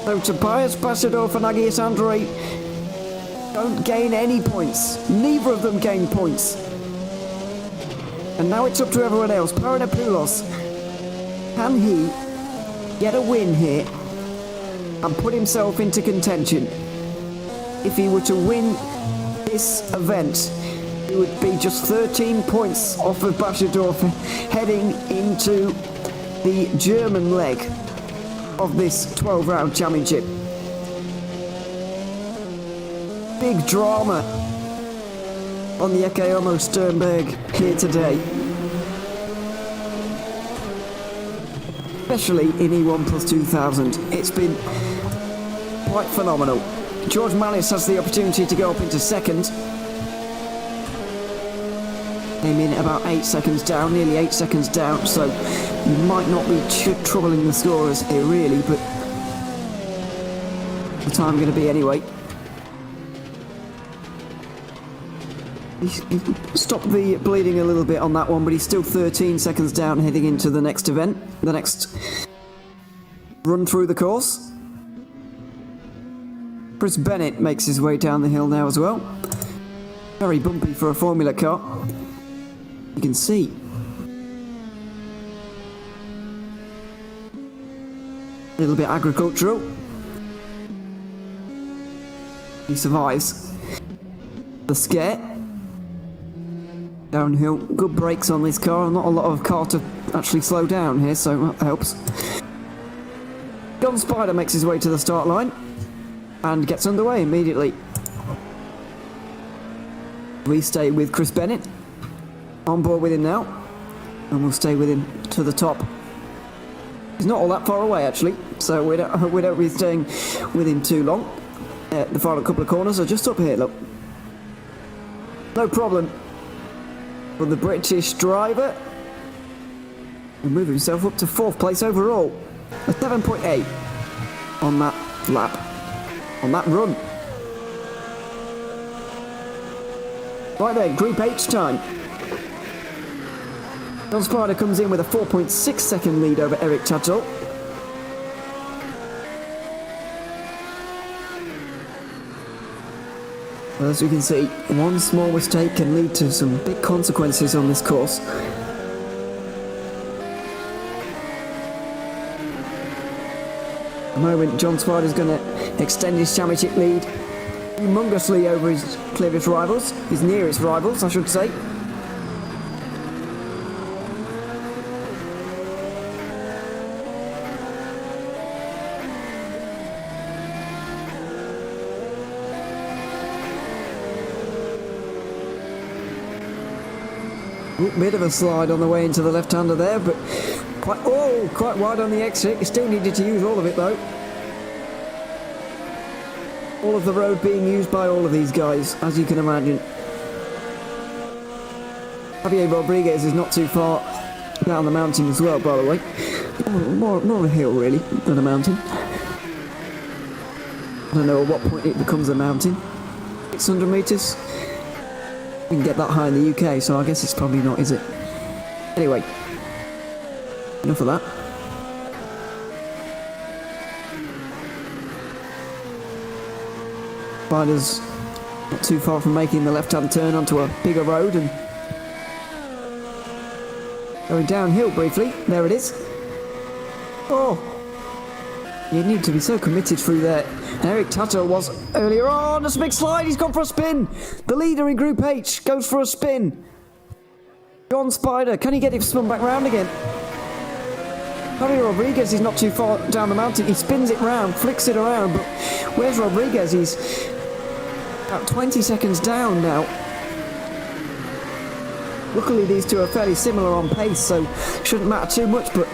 So Tobias Basadorf and Agius Andre don't gain any points. Neither of them gain points. And now it's up to everyone else. Paranopoulos, can he get a win here and put himself into contention? If he were to win this event, he would be just 13 points off of Basadorf heading into the German leg of this 12-round championship. Big drama on the Ecce Homo Šternberk here today. Especially in E1 Plus 2000. It's been quite phenomenal. George Mallis has the opportunity to go up into second. Came in about 8 seconds down, nearly 8 seconds down, so you might not be troubling the scorers here really, but the time going to be anyway. He stopped the bleeding a little bit on that one, but he's still 13 seconds down heading into the next event, the next run through the course. Chris Bennett makes his way down the hill now as well. Very bumpy for a Formula car. You can see. A little bit agricultural. He survives the scare. Downhill, good brakes on this car, not a lot of car to actually slow down here, so that helps. Gun Spider makes his way to the start line and gets underway immediately. We stay with Chris Bennett, on board with him now, and we'll stay with him to the top. He's not all that far away actually, so we don't be staying with him too long. The final couple of corners are just up here, look. No problem for the British driver. He'll move himself up to 4th place overall. A 7.8 on that lap, on that run. Right there, Group H time. John Spider comes in with a 4.6 second lead over Eric Tattel. As you can see, one small mistake can lead to some big consequences on this course. At the moment, John Spider's going to extend his championship lead humongously over his clearest rivals, his nearest rivals, I should say. Bit of a slide on the way into the left-hander there, but quite wide on the exit. He still needed to use all of it though. All of the road being used by all of these guys, as you can imagine. Javier Rodriguez is not too far down the mountain as well, by the way. More a hill really than a mountain. I don't know at what point it becomes a mountain. 600 metres. We can get that high in the UK, so I guess it's probably not, is it? Anyway, enough of that. Spider's not too far from making the left-hand turn onto a bigger road and going downhill briefly. There it is. Oh, You need to be so committed through there. Eric Tuttle was earlier on. It's a big slide. He's gone for a spin. The leader in Group H goes for a spin. John Spider, can he get it spun back round again? Javi Rodriguez is not too far down the mountain. He spins it round, flicks it around, but where's Rodriguez? He's about 20 seconds down now. Luckily, these two are fairly similar on pace, so shouldn't matter too much, but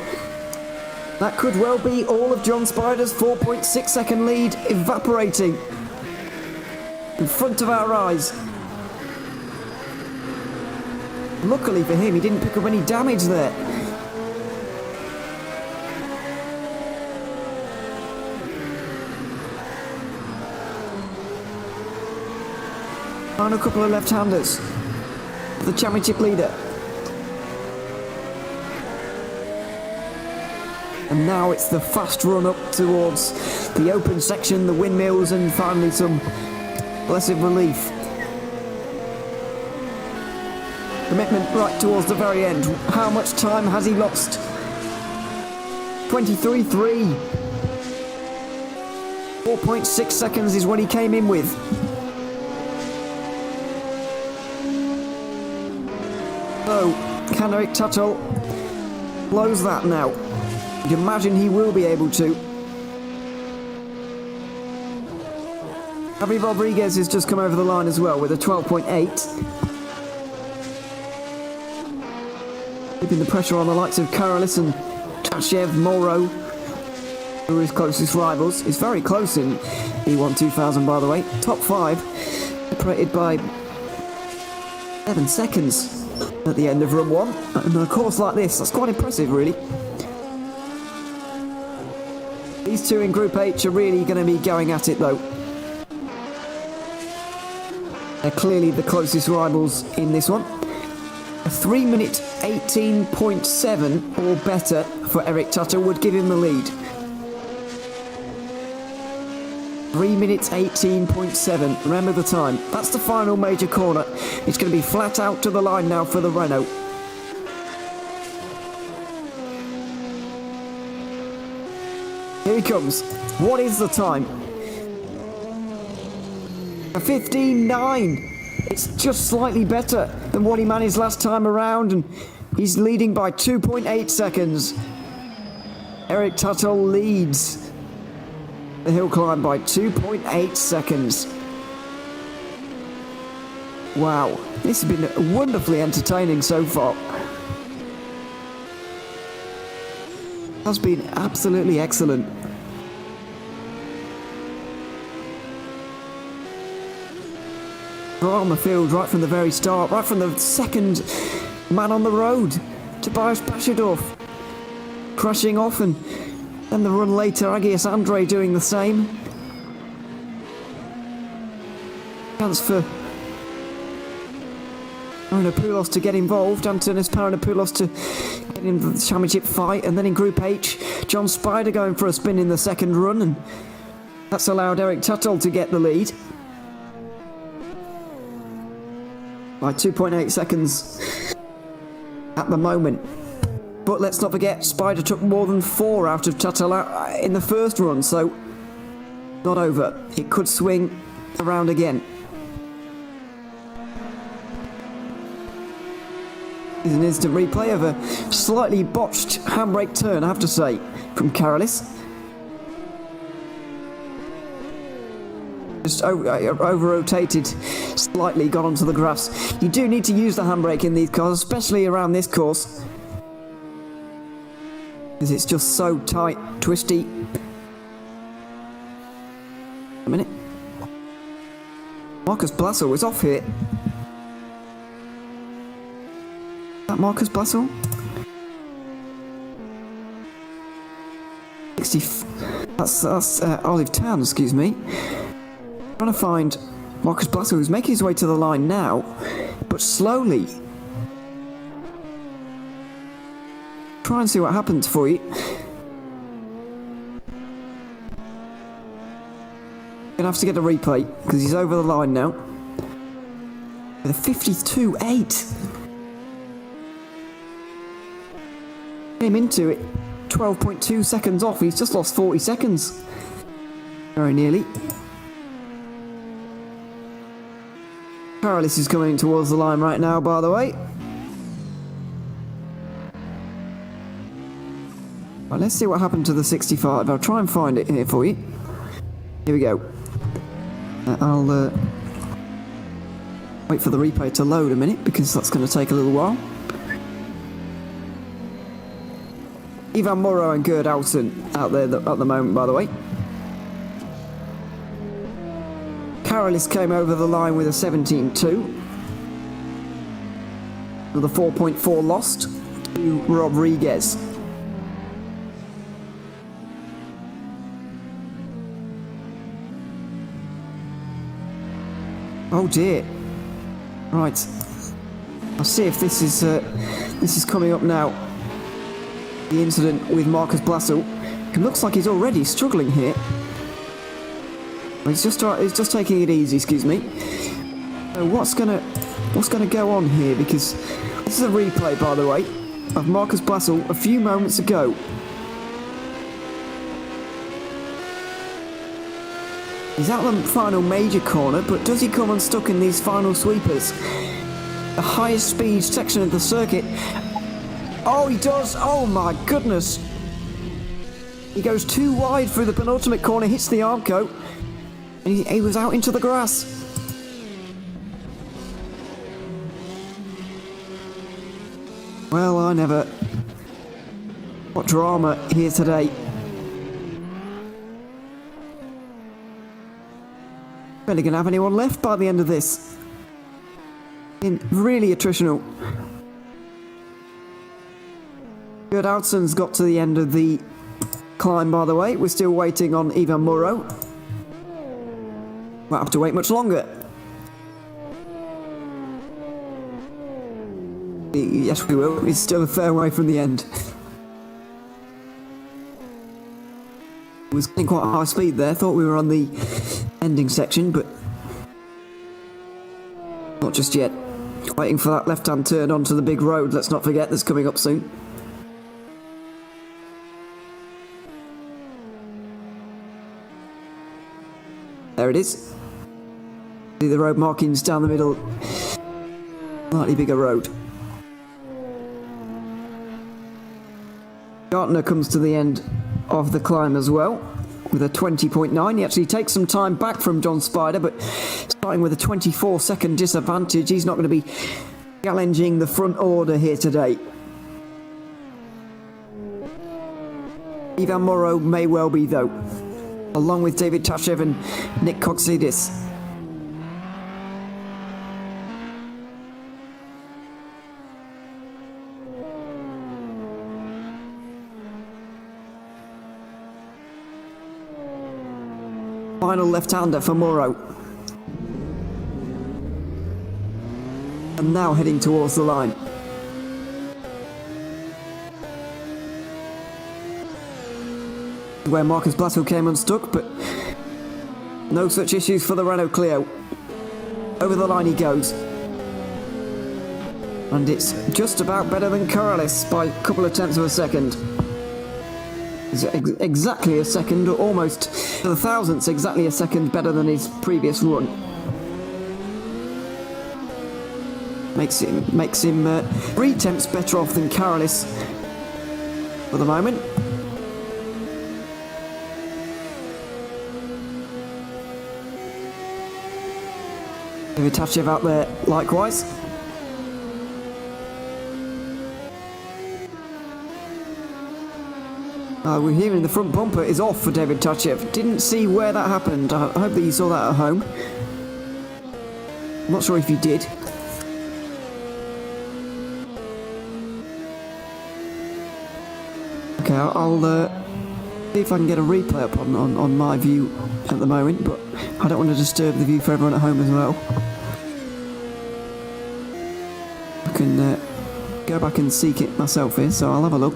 that could well be all of John Spider's 4.6 second lead evaporating in front of our eyes. Luckily for him, he didn't pick up any damage there. Final couple of left-handers. The championship leader. And now it's the fast run up towards the open section, the windmills, and finally some blessed relief. Commitment right towards the very end. How much time has he lost? 23.3. 4.6 seconds is what he came in with. So, can Eric Tuttle close that now? You'd imagine he will be able to. Javi Rodriguez has just come over the line as well with a 12.8. Keeping the pressure on the likes of Karalis and Tashev, Moro, who are his closest rivals. He's very close in E1 2000, by the way. Top 5, separated by 7 seconds at the end of run 1. And a course like this, that's quite impressive, really. These two in Group H are really going to be going at it, though. They're clearly the closest rivals in this one. A 3 minute 18.7 or better for Eric Tuttle would give him the lead. 3 minutes 18.7. Remember the time. That's the final major corner. It's going to be flat out to the line now for the Renault. Here he comes. What is the time? A 15.9. It's just slightly better than what he managed last time around, and he's leading by 2.8 seconds. Eric Tuttle leads the hill climb by 2.8 seconds. Wow, this has been wonderfully entertaining so far. Has been absolutely excellent. Right on the field, right from the very start, right from the second man on the road, Tobias Bashadorf crashing off, and then the run later, Agios Andre doing the same. Chance for Paranopoulos to get involved, Antonis Paranopoulos to get into the championship fight, and then in Group H, John Spider going for a spin in the second run, and that's allowed Eric Tuttle to get the lead by 2.8 seconds at the moment. But let's not forget, Spider took more than 4 out of Tuttle in the first run, so not over. It could swing around again. Is an instant replay of a slightly botched handbrake turn, I have to say, from Karalis. Just over-rotated slightly, got onto the grass. You do need to use the handbrake in these cars, especially around this course, because it's just so tight, twisty. A minute. Marcus Blassel is off here. Is that Marcus Blassel? 60. That's Olive Town, excuse me. Trying to find Marcus Blassel, who's making his way to the line now, but slowly. Try and see what happens for you. Gonna have to get a replay because he's over the line now with a 52.8. Came into it 12.2 seconds off. He's just lost 40 seconds. Very nearly. Carolis is coming towards the line right now, by the way. Right, let's see what happened to the 65. I'll try and find it here for you. Here we go. I'll wait for the replay to load a minute, because that's going to take a little while. Ivan Morrow and Gerd Alton out there at the moment, by the way. Carolis came over the line with a 17.2. With a 4.4 lost to Rodriguez. Oh dear. Right. I'll see if this is coming up now. The incident with Marcus Blassel. It looks like he's already struggling here. He's just taking it easy, excuse me. So what's gonna go on here? Because this is a replay, by the way, of Marcus Blassel a few moments ago. He's at the final major corner, but does he come unstuck in these final sweepers? The highest speed section of the circuit. Oh, he does! Oh my goodness! He goes too wide through the penultimate corner, hits the Armco, and he was out into the grass. Well, I never... What drama here today. Barely gonna have anyone left by the end of this. Really attritional. Gerd Alton's got to the end of the climb, by the way. We're still waiting on Ivan Morrow. Won't have to wait much longer. Yes, we will. It's still a fair way from the end. It was getting quite a high speed there. Thought we were on the ending section, but not just yet. Waiting for that left-hand turn onto the big road, let's not forget, that's coming up soon. There it is. See the road markings down the middle. Slightly bigger road. Gartner comes to the end of the climb as well, with a 20.9. He actually takes some time back from John Spider, but starting with a 24-second disadvantage, he's not going to be challenging the front order here today. Ivan Morrow may well be, though, along with David Tashev and Nick Coxidis. Final left-hander for Morrow. And now heading towards the line. Where Marcus Blassel came unstuck, but no such issues for the Renault Clio. Over the line he goes. And it's just about better than Carolis by a couple of tenths of a second. Exactly a second, or almost to the thousandths, exactly a second better than his previous run. Makes him 3 tenths better off than Carolis for the moment. David Tashev out there likewise. We're hearing the front bumper is off for David Tashev. Didn't see where that happened. I hope that you saw that at home. I'm not sure if you did. Okay, I'll see if I can get a replay up on my view at the moment, but I don't want to disturb the view for everyone at home as well. I can go back and seek it myself here, so I'll have a look.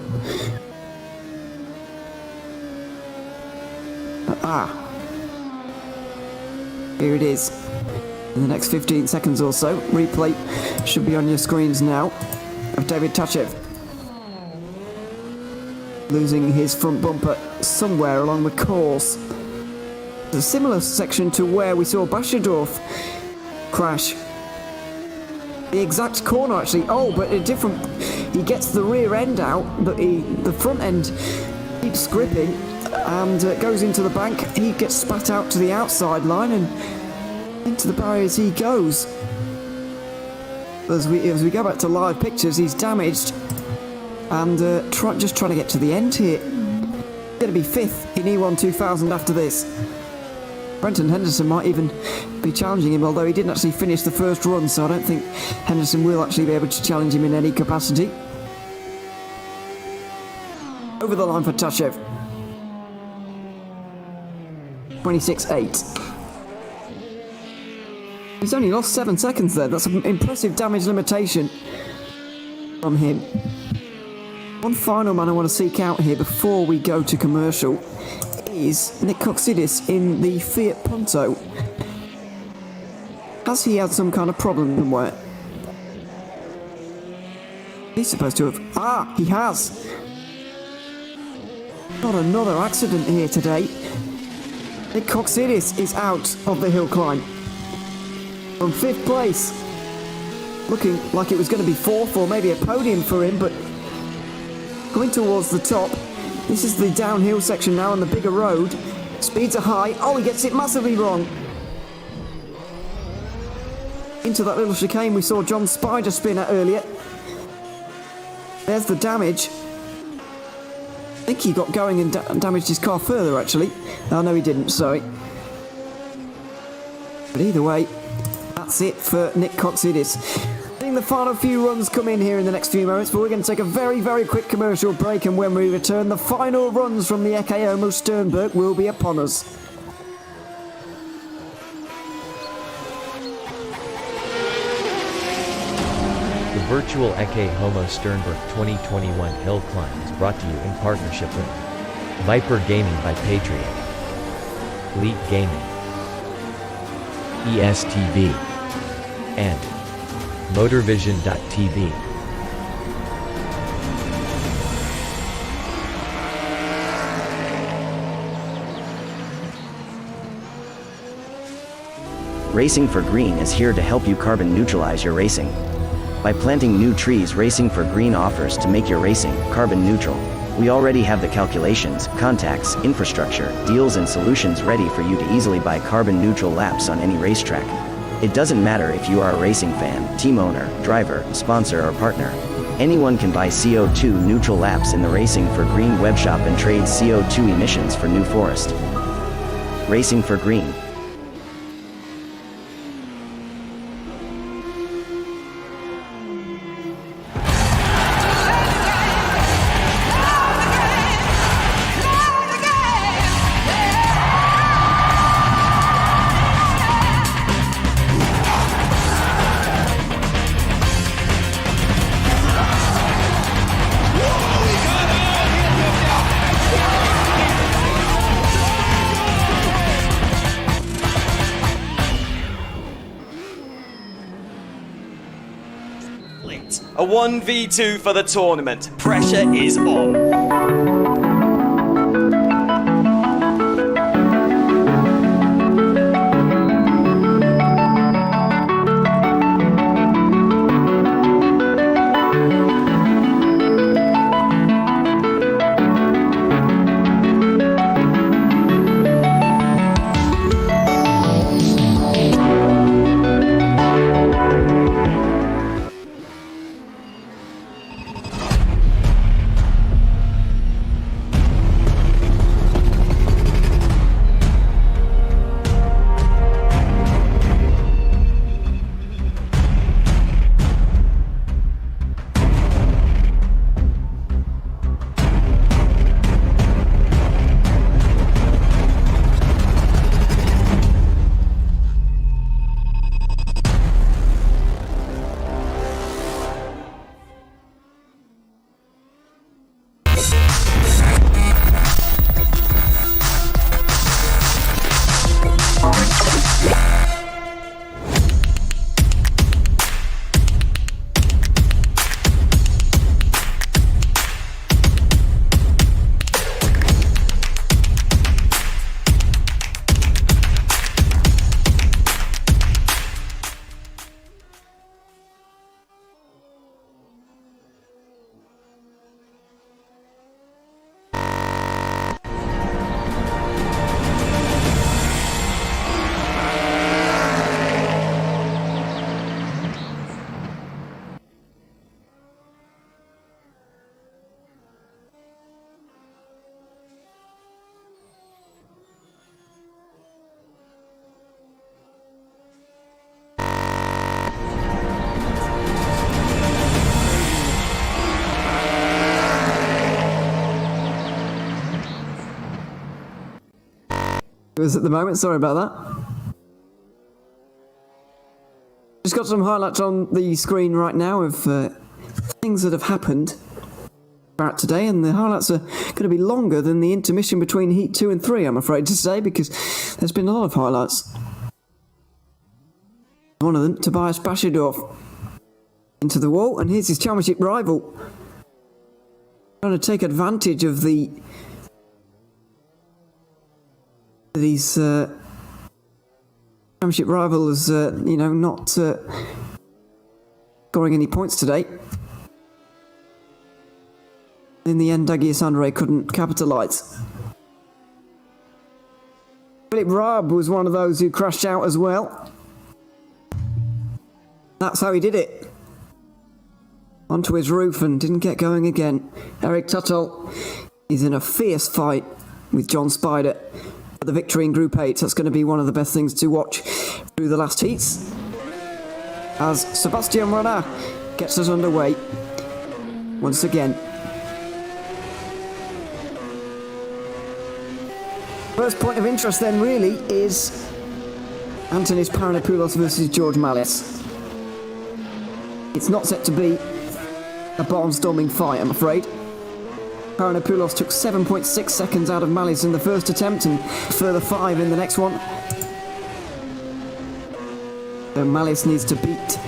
Here it is. In the next 15 seconds or so, replay should be on your screens now of David Tashev. losing his front bumper somewhere along the course. It's a similar section to where we saw Bashadorf crash. The exact corner actually. Oh, but a different. He gets the rear end out, but the front end keeps gripping and goes into the bank. He gets spat out to the outside line and into the barriers he goes. As we go back to live pictures, he's damaged and just trying to get to the end here. Going to be 5th in E1 2000 after this. Brenton Henderson might even be challenging him, although he didn't actually finish the first run, so I don't think Henderson will actually be able to challenge him in any capacity. Over the line for Tashev. 26.8. He's only lost 7 seconds there. That's an impressive damage limitation from him. One final man I want to seek out here before we go to commercial is Nick Coxidis in the Fiat Punto. Has he had some kind of problem somewhere? He's supposed to have... Ah, he has! Not another accident here today. Nick Coxidis is out of the hill climb. From 5th place. Looking like it was going to be 4th or maybe a podium for him, but going towards the top. This is the downhill section now on the bigger road. Speeds are high. Oh, he gets it massively wrong. Into that little chicane we saw John Spider spin at earlier. There's the damage. I think he got going and damaged his car further, actually. Oh, no, he didn't, sorry. But either way, that's it for Nick Coxidis. I think the final few runs come in here in the next few moments, but we're going to take a very, very quick commercial break, and when we return, the final runs from the Ecce Homo Šternberk will be upon us. The virtual Ecce Homo Šternberk 2021 hill climb is brought to you in partnership with Viper Gaming by Patriot, Elite Gaming, ESTV, and Motorvision.tv. Racing for Green is here to help you carbon neutralize your racing. By planting new trees, Racing for Green offers to make your racing carbon neutral. We already have the calculations, contacts, infrastructure, deals and solutions ready for you to easily buy carbon neutral laps on any racetrack. It doesn't matter if you are a racing fan, team owner, driver, sponsor or partner. Anyone can buy CO2 neutral laps in the Racing for Green webshop and trade CO2 emissions for New Forest. Racing for Green. A 1v2 for the tournament. Pressure is on. was at the moment. Sorry about that. Just got some highlights on the screen right now of things that have happened throughout today, and the highlights are going to be longer than the intermission between Heat 2 and 3, I'm afraid to say, because there's been a lot of highlights. One of them, Tobias Bashadorf, into the wall, and here's his championship rival, trying to take advantage of these championship rival is, not scoring any points today. In the end, Dagius Andre couldn't capitalise. Philip Raab was one of those who crashed out as well. That's how he did it. Onto his roof and didn't get going again. Eric Tuttle is in a fierce fight with John Spider for the victory in Group 8. That's going to be one of the best things to watch through the last heats, as Sebastian Renard gets us underway once again. First point of interest then really is Antonis Paranopoulos versus George Malice. It's not set to be a barnstorming fight, I'm afraid. Paranopoulos took 7.6 seconds out of Malice in the first attempt and further 5 in the next one. So Malice needs to beat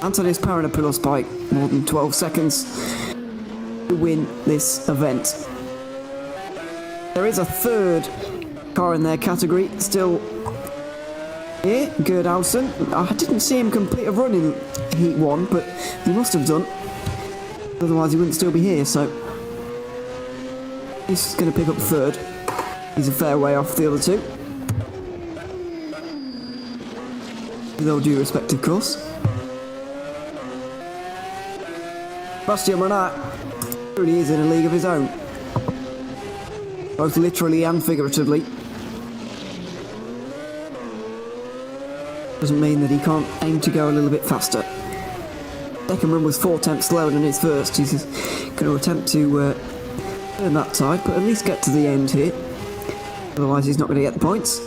Antonis Paranopoulos by more than 12 seconds to win this event. There is a third car in their category still here, Gerd Alsen. I didn't see him complete a run in Heat 1, but he must have done. Otherwise he wouldn't still be here, so he's going to pick up third. He's a fair way off the other two, with all due respect, of course. Bastien Renard really is in a league of his own, both literally and figuratively. Doesn't mean that he can't aim to go a little bit faster. Second run was 4 tenths slower than his first. He's going to attempt to turn that tide, but at least get to the end here. Otherwise he's not going to get the points.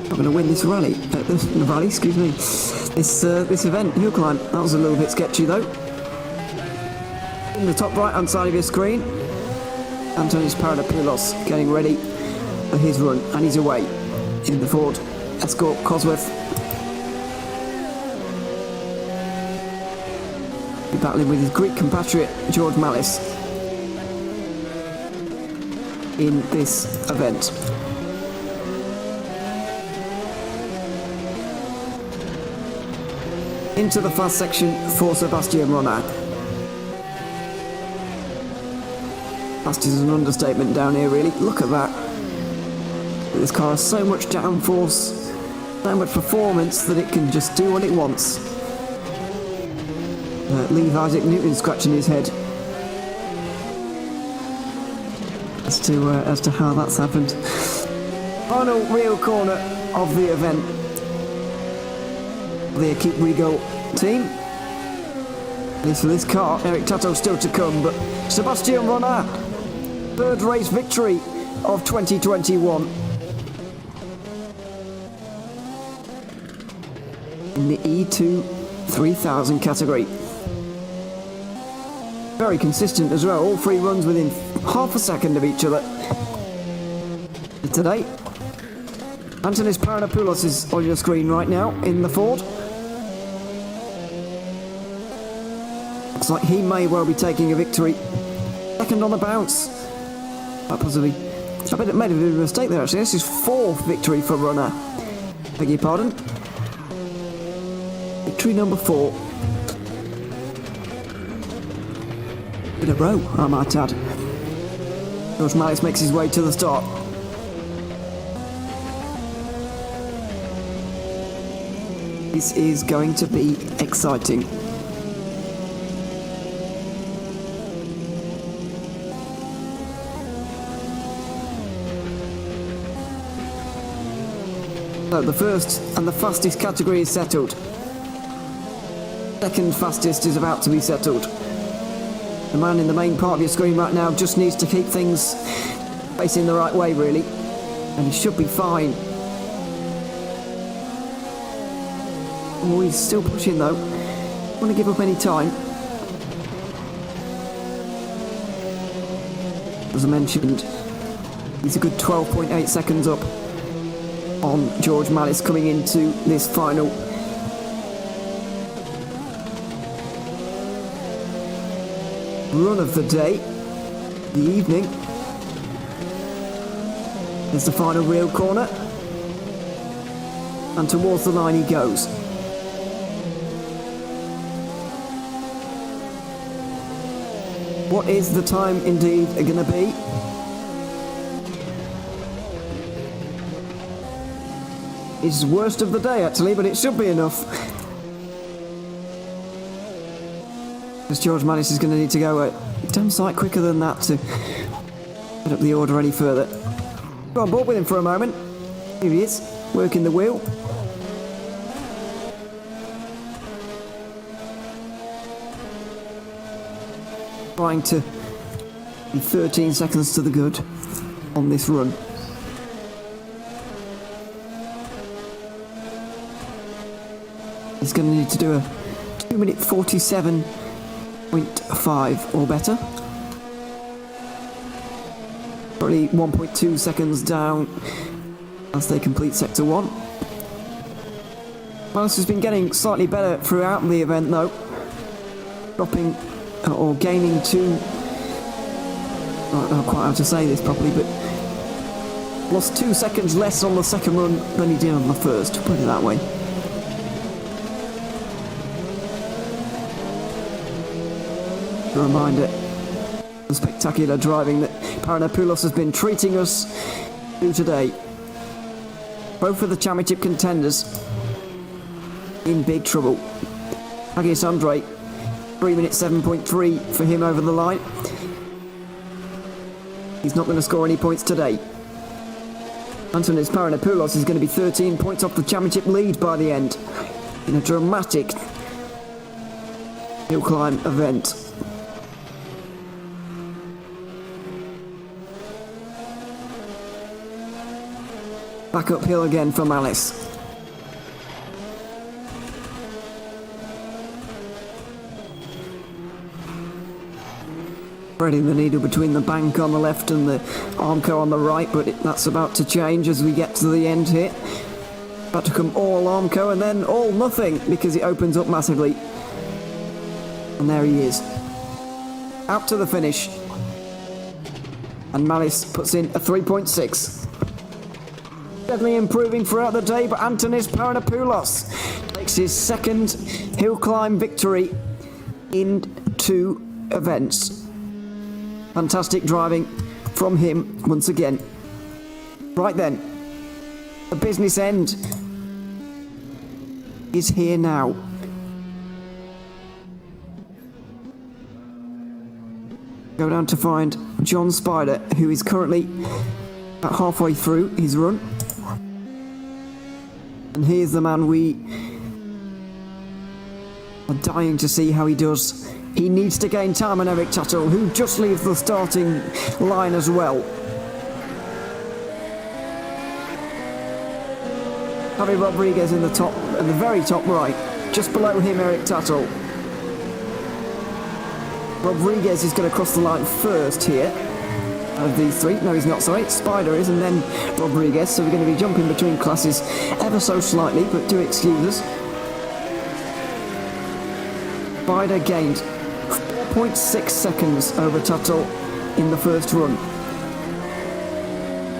Not going to win this rally. This event, hill climb. That was a little bit sketchy though. In the top right hand side of your screen, Antonis Paranopoulos getting ready for his run, and he's away in the Ford Escort Cosworth. Battling with his Greek compatriot George Malice in this event. Into the fast section for Sebastian Renard. Fast is an understatement down here really. Look at that. This car has so much downforce, so much performance that it can just do what it wants. Leave Isaac Newton scratching his head as to how that's happened. Final real corner of the event. The Equipe Rigaud team. At least for this car, Eric Tuttle still to come, but Sebastian Renard, third race victory of 2021. In the E2 3000 category. Very consistent as well, all 3 runs within half a second of each other. Today, Antonis Paranopoulos is on your screen right now in the Ford. Looks like he may well be taking a victory. Second on the bounce. Possibly. I bet it made a bit of a mistake there actually. This is 4th victory for Renard. Beg your pardon. Victory number 4. In a row, I might add. George Malice makes his way to the start. This is going to be exciting. So the first and the fastest category is settled. Second fastest is about to be settled. The man in the main part of your screen right now just needs to keep things facing the right way, really. And he should be fine. Oh, he's still pushing though. Don't want to give up any time. As I mentioned, he's a good 12.8 seconds up on George Malice coming into this final. Run of the day, the evening. There's the final real corner. And towards the line he goes. What is the time indeed going to be? It's worst of the day actually, but it should be enough. Because George Malice is going to need to go a damn sight quicker than that to put up the order any further. Go on board with him for a moment. Here he is, working the wheel. Trying to be 13 seconds to the good on this run. He's going to need to do a 2-minute 47.5 or better. Probably 1.2 seconds down as they complete Sector 1. Malice has been getting slightly better throughout the event though. Dropping or gaining 2, I don't know quite how to say this properly, but lost 2 seconds less on the second run than he did on the first, put it that way. A reminder, the spectacular driving that Paranopoulos has been treating us to today. Both of the championship contenders in big trouble. Hagios Andrei, 3 minutes 7.3 for him over the line. He's not going to score any points today. Antonis Paranopoulos is going to be 13 points off the championship lead by the end in a dramatic hill climb event. Back uphill again for Malice. Threading the needle between the bank on the left and the Armco on the right, but that's about to change as we get to the end here. About to come all Armco and then all nothing because it opens up massively. And there he is. Out to the finish. And Malice puts in a 3.6. Definitely improving throughout the day, but Antonis Paranopoulos takes his second hill climb victory in 2 events. Fantastic driving from him once again. Right then, the business end is here now. Go down to find John Spider, who is currently about halfway through his run. And here's the man we are dying to see how he does. He needs to gain time on Eric Tuttle, who just leaves the starting line as well. Javi Rodriguez in the top, at the very top right. Just below him, Eric Tuttle. Rodriguez is going to cross the line first here. Of these 3, no he's not, sorry, Spider is, and then Rodriguez, so we're going to be jumping between classes ever so slightly, but do excuse us. Spider gained 4.6 seconds over Tuttle in the first run.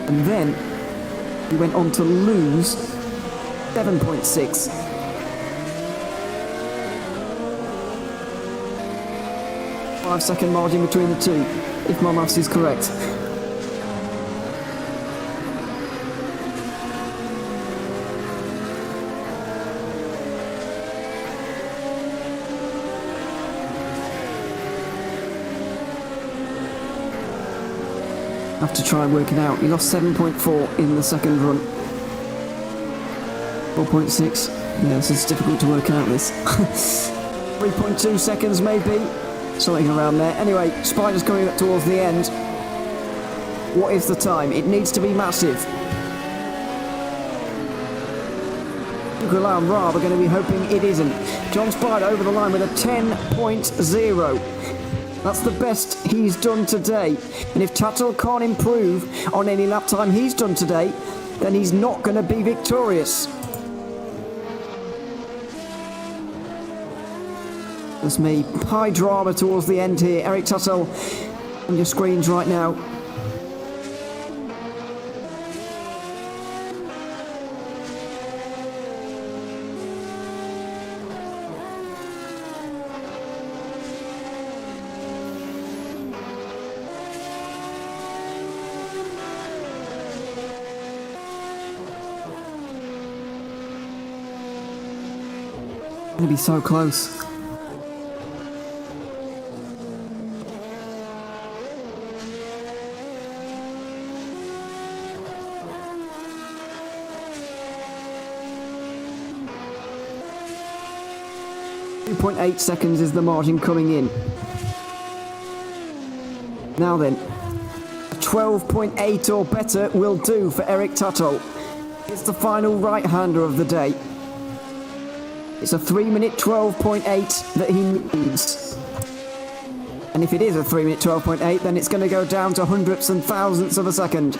And then he went on to lose 7.6. Five-second margin between the two, if my maths is correct. Have to try and work it out. He lost 7.4 in the second run. 4.6. Yeah, this is difficult to work out, this. 3.2 seconds maybe. Something around there. Anyway, Spider's coming up towards the end. What is the time? It needs to be massive. Nicola and Raab are going to be hoping it isn't. John Spider over the line with a 10.0. That's the best he's done today. And if Tuttle can't improve on any lap time he's done today, then he's not going to be victorious. That's me. High drama towards the end here. Eric Tuttle on your screens right now. Gonna be so close. .8 seconds is the margin coming in. Now then, 12.8 or better will do for Eric Tuttle. It's the final right-hander of the day. It's a 3-minute 12.8 that he needs. And if it is a 3-minute 12.8, then it's going to go down to hundredths and thousandths of a second.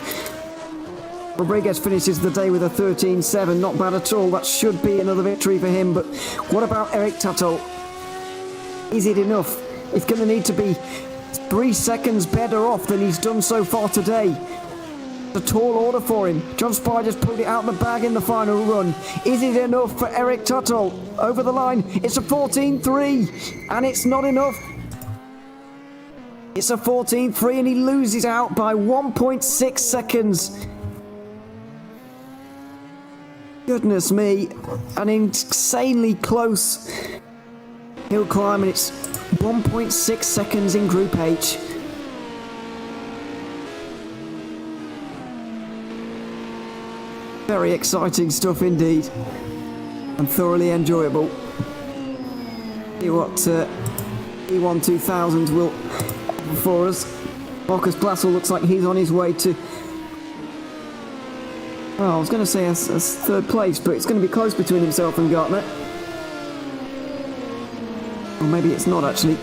Rodriguez finishes the day with a 13.7, not bad at all. That should be another victory for him, but what about Eric Tuttle? Is it enough? It's going to need to be 3 seconds better off than he's done so far today. It's a tall order for him. John Spy just pulled it out the bag in the final run. Is it enough for Eric Tuttle? Over the line, it's a 14.3, and it's not enough. It's a 14.3, and he loses out by 1.6 seconds. Goodness me, an insanely close hill climb, and it's 1.6 seconds in Group H. Very exciting stuff indeed, and thoroughly enjoyable. See what E1 2000 will offer for us. Marcus Blassel looks like he's on his way to, well, I was going to say as third place, but it's going to be close between himself and Gartner. Or maybe it's not actually.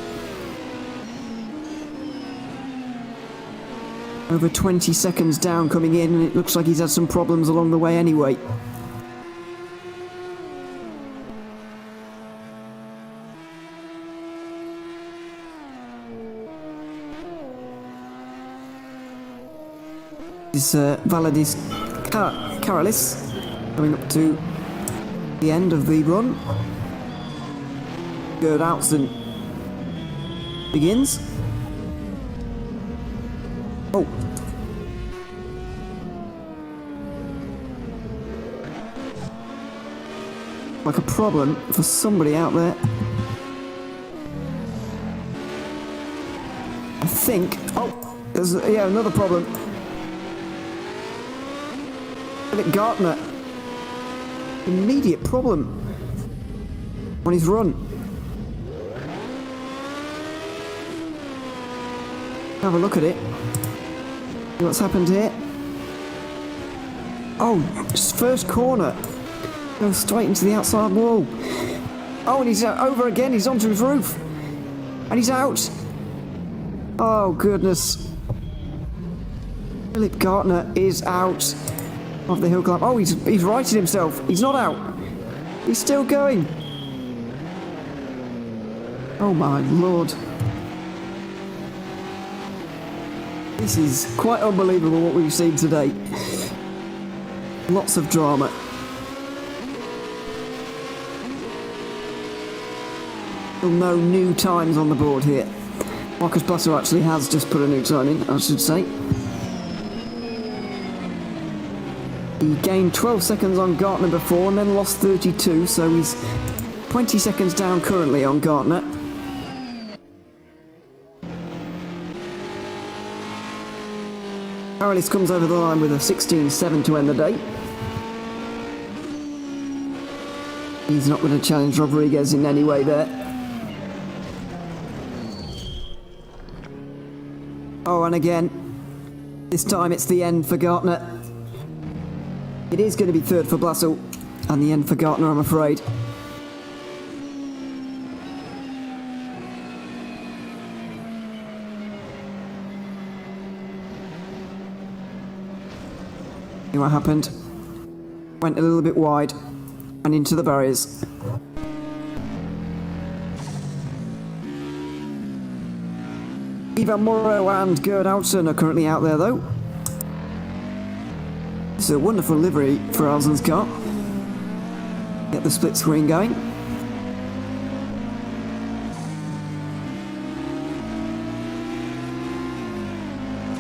Over 20 seconds down coming in, and it looks like he's had some problems along the way anyway. This is Valadis Karalis coming up to the end of the run. Gerd Outzen begins. Oh. Like a problem for somebody out there. I think. Oh, there's another problem. Philip Gartner. Immediate problem on his run. Have a look at it. See what's happened here. Oh, just first corner. Goes straight into the outside wall. Oh, and he's over again. He's onto his roof. And he's out. Oh, goodness. Philip Gartner is out of the hill climb. Oh, he's righted himself. He's not out. He's still going. Oh, my Lord. This is quite unbelievable what we've seen today. Lots of drama. Still no new times on the board here. Marcus Busser actually has just put a new time in, I should say. He gained 12 seconds on Gartner before and then lost 32, so he's 20 seconds down currently on Gartner. Paralis comes over the line with a 16.7 to end the day. He's not going to challenge Rodriguez in any way there. Oh, and again, this time it's the end for Gartner. It is going to be third for Blassel. and the end for Gartner, I'm afraid. See what happened? Went a little bit wide and into the barriers. Ivan Morrow and Gerd Alsen are currently out there though. It's a wonderful livery for Alsen's car. Get the split screen going.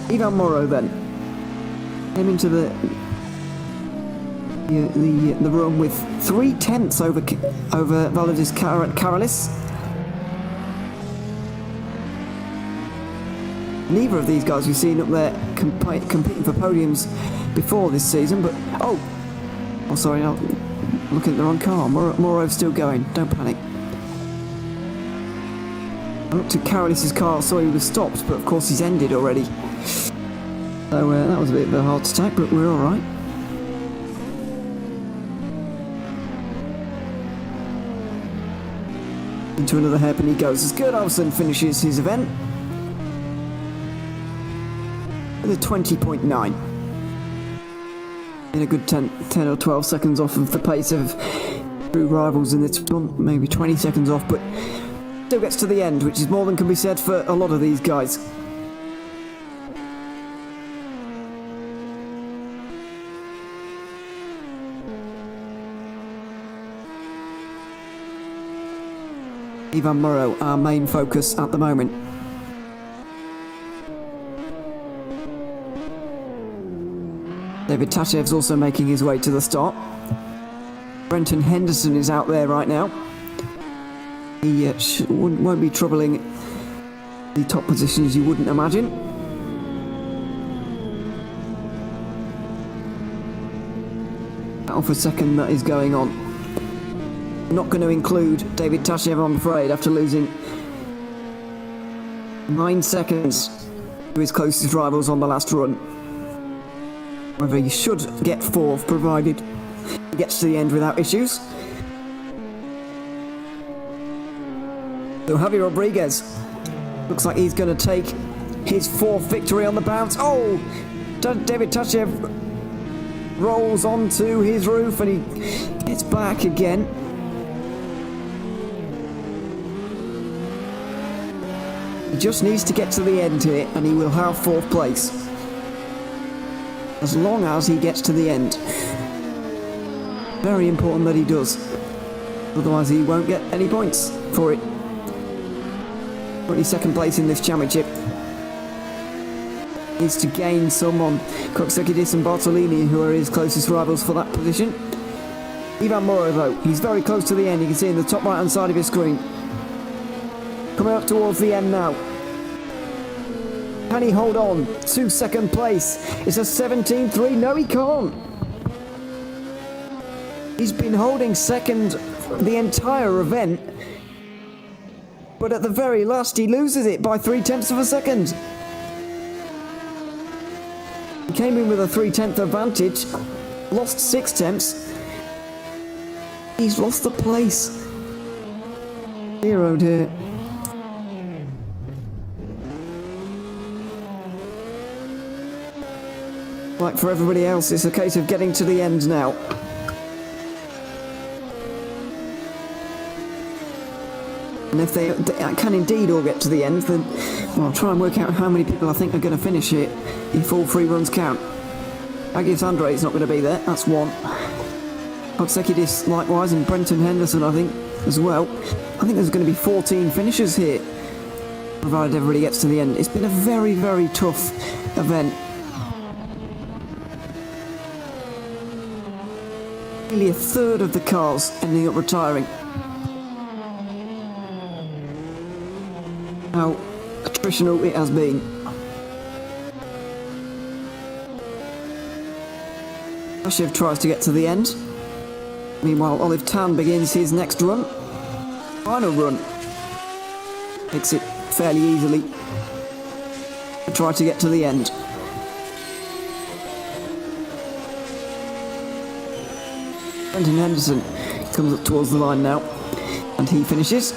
Ivan Morrow then came into the run with 3/10 over Validis Karalis. Neither of these guys we've seen up there competing for podiums before this season, but oh sorry, I'm looking at the wrong car. Morrow's still going, don't panic. I looked at Karalis' car, saw he was stopped, but of course he's ended already. So that was a bit of a heart attack, but we're alright. Into another hairpin he goes as Gerd Alsen finishes his event with a 20.9. In a good 10 or 12 seconds off of the pace of true rivals in this one, maybe 20 seconds off, but still gets to the end, which is more than can be said for a lot of these guys. Ivan Morrow, our main focus at the moment. David Tashev's also making his way to the start. Brenton Henderson is out there right now. He won't be troubling the top positions, you wouldn't imagine. Battle for second that is going on. Not going to include David Tashev, I'm afraid, after losing 9 seconds to his closest rivals on the last run. However, he should get fourth, provided he gets to the end without issues. So Javi Rodriguez looks like he's going to take his fourth victory on the bounce. Oh! David Tashev rolls onto his roof and he gets back again. He just needs to get to the end here and he will have fourth place. As long as he gets to the end. Very important that he does. Otherwise he won't get any points for it. Currently second place in this championship. Needs to gain some on Koksekidis and Bartolini, who are his closest rivals for that position. Ivan Morrow though, he's very close to the end. You can see in the top right hand side of his screen. Coming up towards the end now. Can he hold on to second place? It's a 17.3. No, he can't. He's been holding second the entire event, but at the very last he loses it by 0.3 of a second. He came in with a 0.3 advantage, lost 0.6. He's lost the place. Zeroed here. Like for everybody else, it's a case of getting to the end now. And if they can indeed all get to the end, then well, I'll try and work out how many people I think are going to finish here, if all 3 runs count. Agis Andre is not going to be there, that's 1. Kodsekidis likewise, and Brenton Henderson, I think, as well. I think there's going to be 14 finishers here, provided everybody gets to the end. It's been a very, very tough event. Nearly a third of the cars ending up retiring. How attritional it has been. Tashev tries to get to the end. Meanwhile, Olive Tan begins his next run. Final run. Makes it fairly easily. Try to get to the end. Brendan Henderson comes up towards the line now, and he finishes.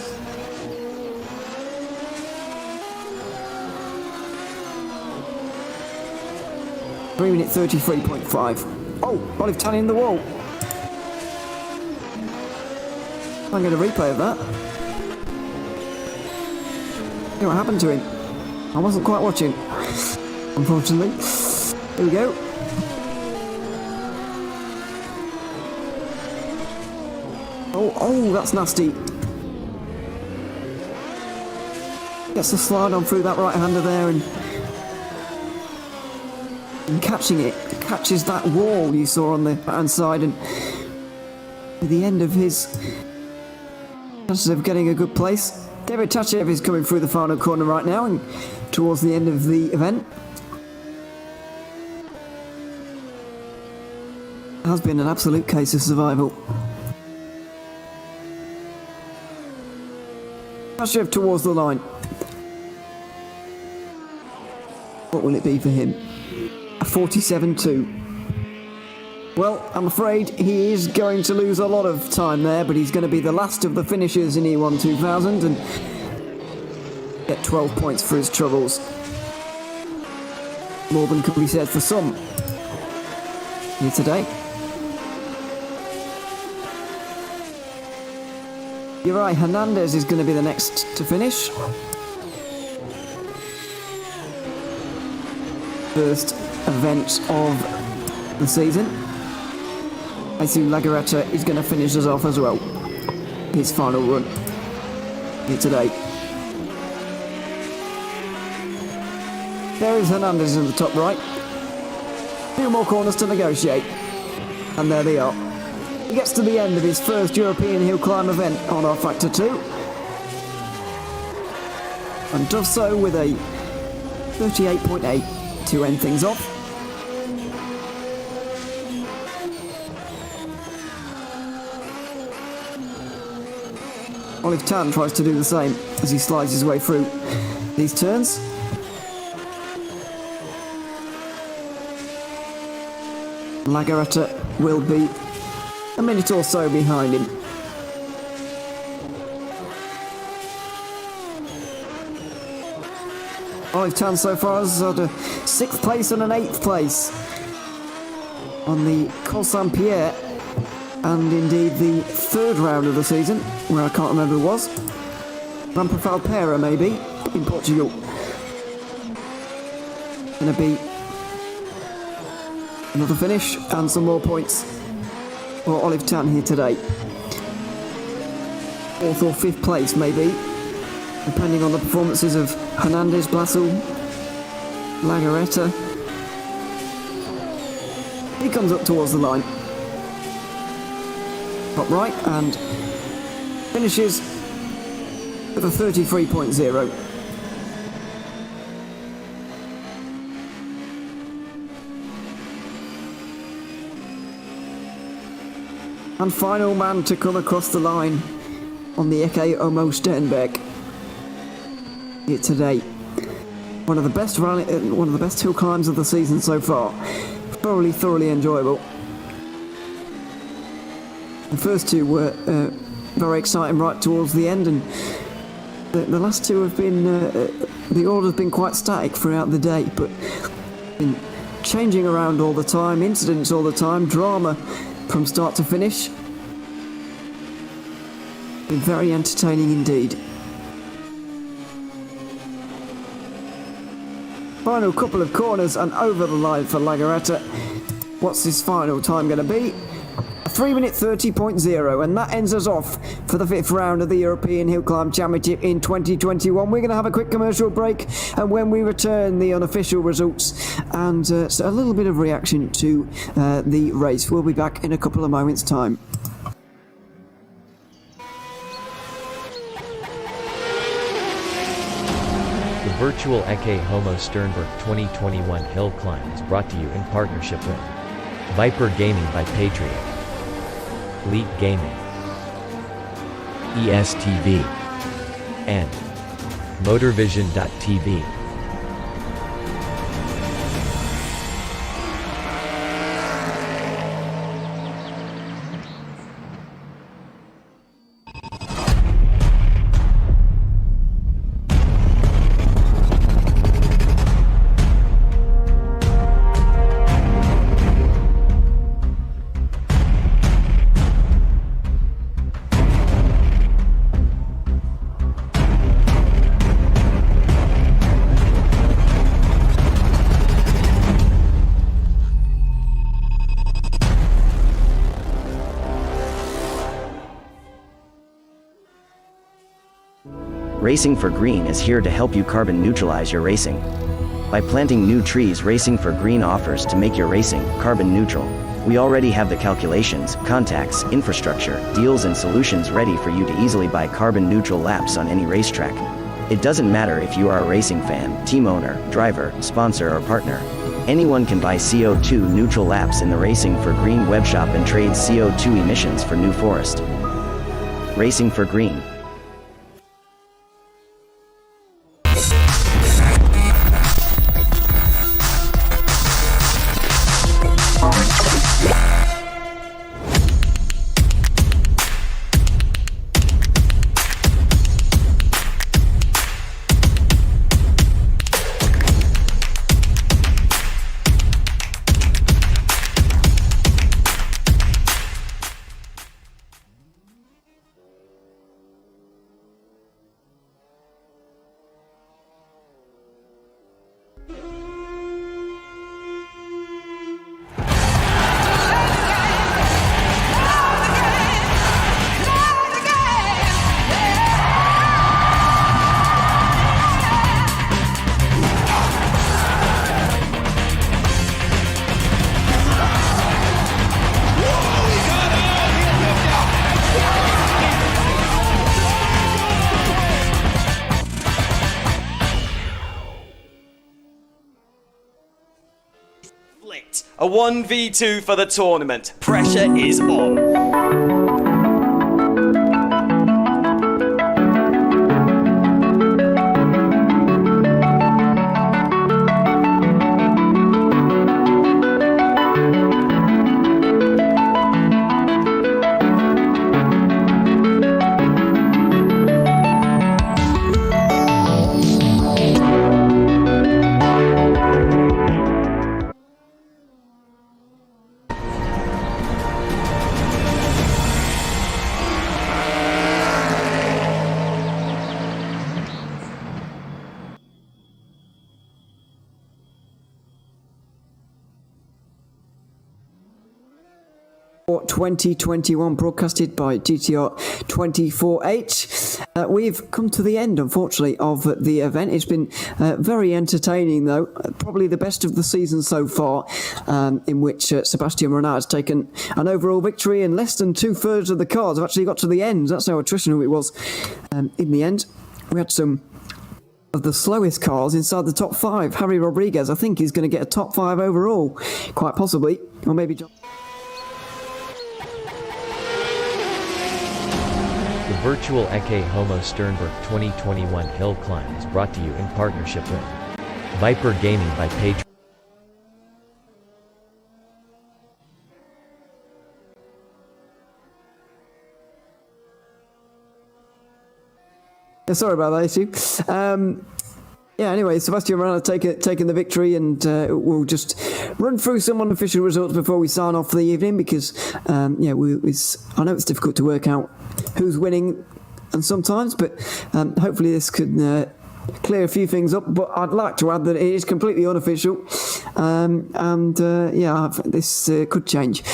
(3 minute 33.5). Oh, Olive Tanny in the wall. I'm going to replay of that. See what happened to him. I wasn't quite watching, unfortunately. Here we go. Oh, that's nasty. Gets the slide on through that right-hander there and catching it. Catches that wall you saw on the right-hand side, and at the end of his chances of getting a good place. David Tachev is coming through the final corner right now and towards the end of the event. It has been an absolute case of survival. Tachev towards the line. What will it be for him? A 47-2. Well, I'm afraid he is going to lose a lot of time there, but he's going to be the last of the finishers in E1 2000 and get 12 points for his troubles. More than could be said for some here today. You're right, Hernandez is going to be the next to finish. First event of the season. Jesus Lagaretta is going to finish us off as well. His final run here today. There is Hernandez in the top right. 2 more corners to negotiate. And there they are. He gets to the end of his first European hill climb event on our Factor 2. And does so with a 38.8 to end things off. Olive Tan tries to do the same as he slides his way through these turns. Lagaretta will be a minute or so behind him. Olive Tan so far has had a 6th place and an 8th place on the Col Saint-Pierre, and indeed the 3rd round of the season, where I can't remember who it was. Rampa Valpera, maybe, in Portugal. Going to be another finish and some more points for Olive Tan here today. 4th or 5th place, maybe, depending on the performances of Hernandez, Blasel, Lagaretta. He comes up towards the line. Top right, and finishes with a 33.0. And final man to come across the line on the Ecce Homo Šternberk here today. One of the best hill climbs of the season so far. Thoroughly enjoyable. The first 2 were very exciting right towards the end, and the last 2 have been, the order's been quite static throughout the day, but been changing around all the time, incidents all the time, drama from start to finish. Been very entertaining indeed. Final couple of corners and over the line for Lagaretta. What's his final time going to be? 3 minute 30.0, and that ends us off for the 5th round of the European Hill Climb Championship in 2021. We're going to have a quick commercial break, and when we return, the unofficial results and so a little bit of reaction to the race. We'll be back in a couple of moments' time. The virtual Ecce Homo Šternberk 2021 Hill Climb is brought to you in partnership with Viper Gaming by Patriot, Elite Gaming, ESTV, and Motorvision.tv. Racing for Green is here to help you carbon neutralize your racing. By planting new trees, Racing for Green offers to make your racing carbon neutral. We already have the calculations, contacts, infrastructure, deals and solutions ready for you to easily buy carbon neutral laps on any racetrack. It doesn't matter if you are a racing fan, team owner, driver, sponsor or partner. Anyone can buy CO2 neutral laps in the Racing for Green webshop and trade CO2 emissions for New Forest. Racing for Green. A 1v2 for the tournament. Pressure is on. For 2021, broadcasted by GTR 24H. We've come to the end, unfortunately, of the event. It's been very entertaining, though. Probably the best of the season so far, in which Sebastian Renard has taken an overall victory, and less than 2/3 of the cars have actually got to the end. That's how attritional it was in the end. We had some of the slowest cars inside the top 5. Harry Rodriguez, I think, is going to get a top 5 overall, quite possibly. Or maybe John. The virtual Ecce Homo Šternberk 2021 hill climb is brought to you in partnership with Viper Gaming by Patreon. Sorry about that issue. Anyway, Sebastian Renard taking the victory, and we'll just run through some unofficial results before we sign off for the evening, because I know it's difficult to work out who's winning and sometimes, but hopefully this could clear a few things up. But I'd like to add that it is completely unofficial, this could change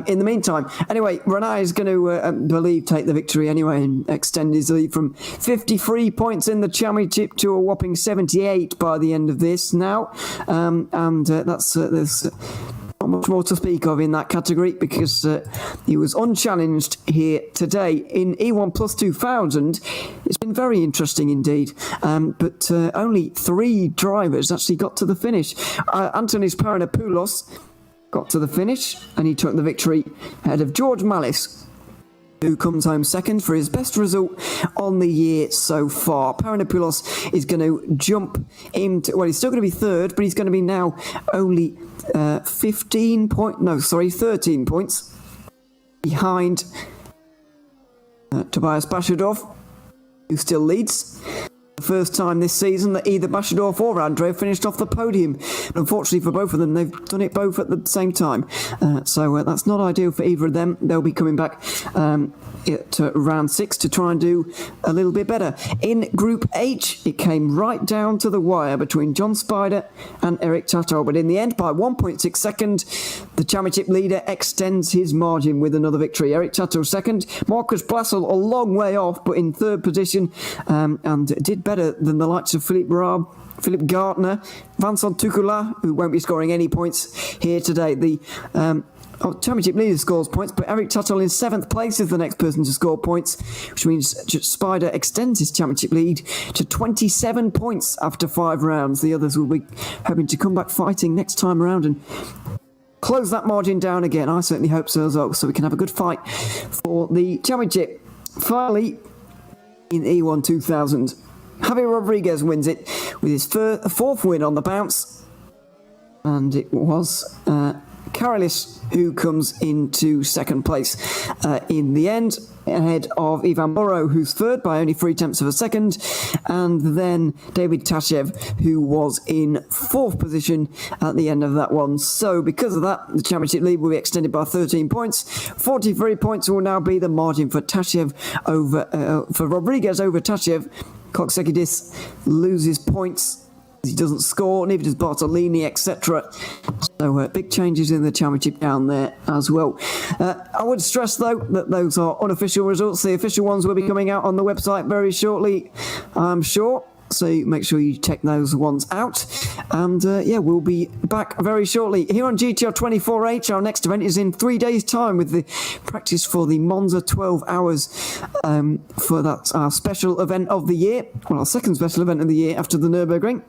in the meantime. Anyway, Renard is going to take the victory anyway and extend his lead from 53 points in the championship to a whopping 78 by the end of this now, there's not much more to speak of in that category, because he was unchallenged here today. In E1 Plus 2000, it's been very interesting indeed, but only 3 drivers actually got to the finish. Antonis Paranopoulos got to the finish, and he took the victory ahead of George Mallis, who comes home second for his best result on the year so far. Paranopoulos is going to jump into, well, he's still going to be third, but he's going to be now only 13 points behind Tobias Bashadov, who still leads. The first time this season that either Bashadov or Andrew finished off the podium. And unfortunately for both of them, they've done it both at the same time. So that's not ideal for either of them. They'll be coming back to round 6 to try and do a little bit better. In Group H, it came right down to the wire between John Spider and Eric Tato. But in the end, by 1.6 seconds, The championship leader extends his margin with another victory. Eric Tato second, Marcus Blassel a long way off, but in third position, and did better than the likes of Philippe Raab, Philip Gartner, Vincent Tukula, who won't be scoring any points here today. The championship leader scores points, but Eric Tuttle in 7th place is the next person to score points, which means Spider extends his championship lead to 27 points after 5 rounds. The others will be hoping to come back fighting next time around and close that margin down again. I certainly hope so as well, so we can have a good fight for the championship. Finally, in E1 2000, Javier Rodriguez wins it with his 4th win on the bounce, and it was Karalis who comes into 2nd place in the end, ahead of Ivan Morrow, who's 3rd by only 0.3 of a second, and then David Tashev, who was in 4th position at the end of that one. So because of that, the championship lead will be extended by 13 points. 43 points will now be the margin for Tashev for Rodriguez over Tashev. Koksekidis loses points. He doesn't score, neither does Bartolini, etc. So big changes in the championship down there as well. I would stress, though, that those are unofficial results. The official ones will be coming out on the website very shortly, I'm sure. So make sure you check those ones out. And we'll be back very shortly. Here on GTR 24H, our next event is in 3 days' time with the practice for the Monza 12 hours. For that, our special event of the year. Well, our second special event of the year after the Nürburgring.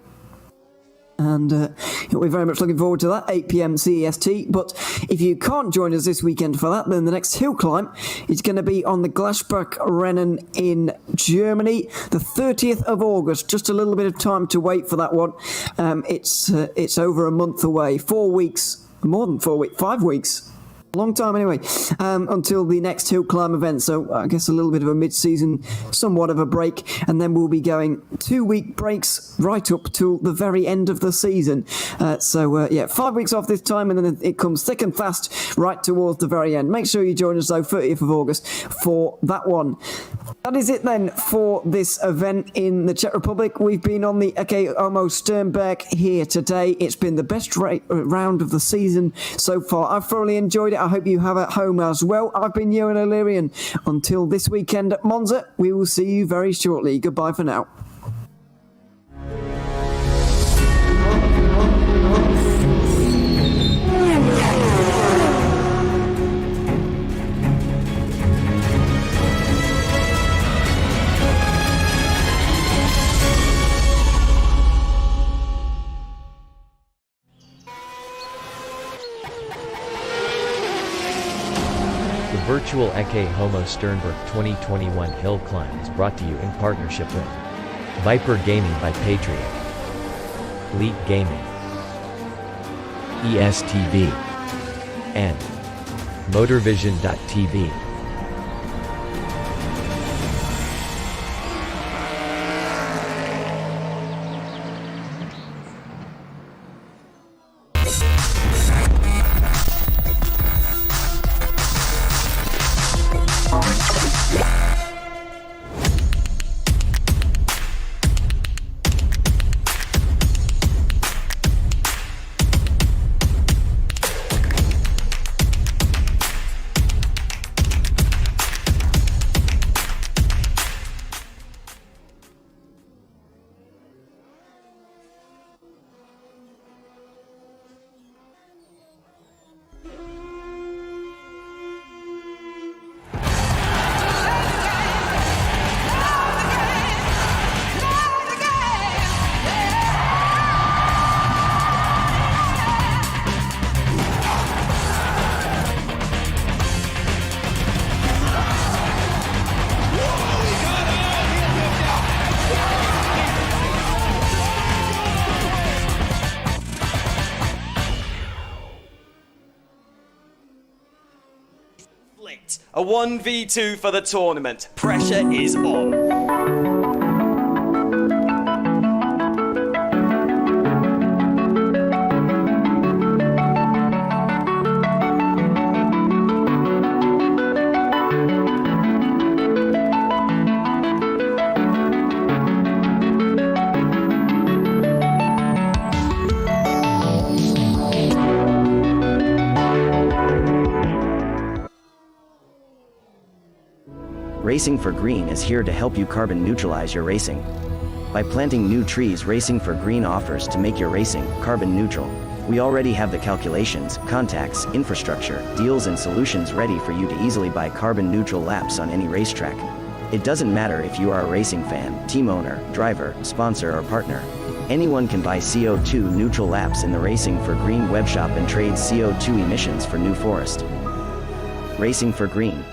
And we're very much looking forward to that, 8 p.m. CEST. But if you can't join us this weekend for that, then the next hill climb is going to be on the Glasbach Rennen in Germany, the 30th of August. Just a little bit of time to wait for that one. It's over a month away, 4 weeks, more than 4 weeks, 5 weeks. Long time anyway, until the next hill climb event. So I guess a little bit of a mid-season, somewhat of a break, and then we'll be going 2-week breaks right up till the very end of the season. 5 weeks off this time, and then it comes thick and fast right towards the very end. Make sure you join us though, 30th of August for that one. That is it then for this event in the Czech Republic. We've been on the Ecce Homo Šternberk here today. It's been the best round of the season so far. I've thoroughly enjoyed it. I hope you have at home as well. I've been Ewan O'Leary, and until this weekend at Monza, we will see you very shortly. Goodbye for now. The virtual Ecce Homo Šternberk 2021 hill climb is brought to you in partnership with Viper Gaming by Patriot, Elite Gaming, ESTV, and MotorVision.tv. A 1v2 for the tournament. Pressure is on. Racing for Green is here to help you carbon neutralize your racing. By planting new trees, Racing for Green offers to make your racing carbon neutral. We already have the calculations, contacts, infrastructure, deals and solutions ready for you to easily buy carbon neutral laps on any racetrack. It doesn't matter if you are a racing fan, team owner, driver, sponsor or partner. Anyone can buy CO2 neutral laps in the Racing for Green webshop and trade CO2 emissions for New Forest. Racing for Green.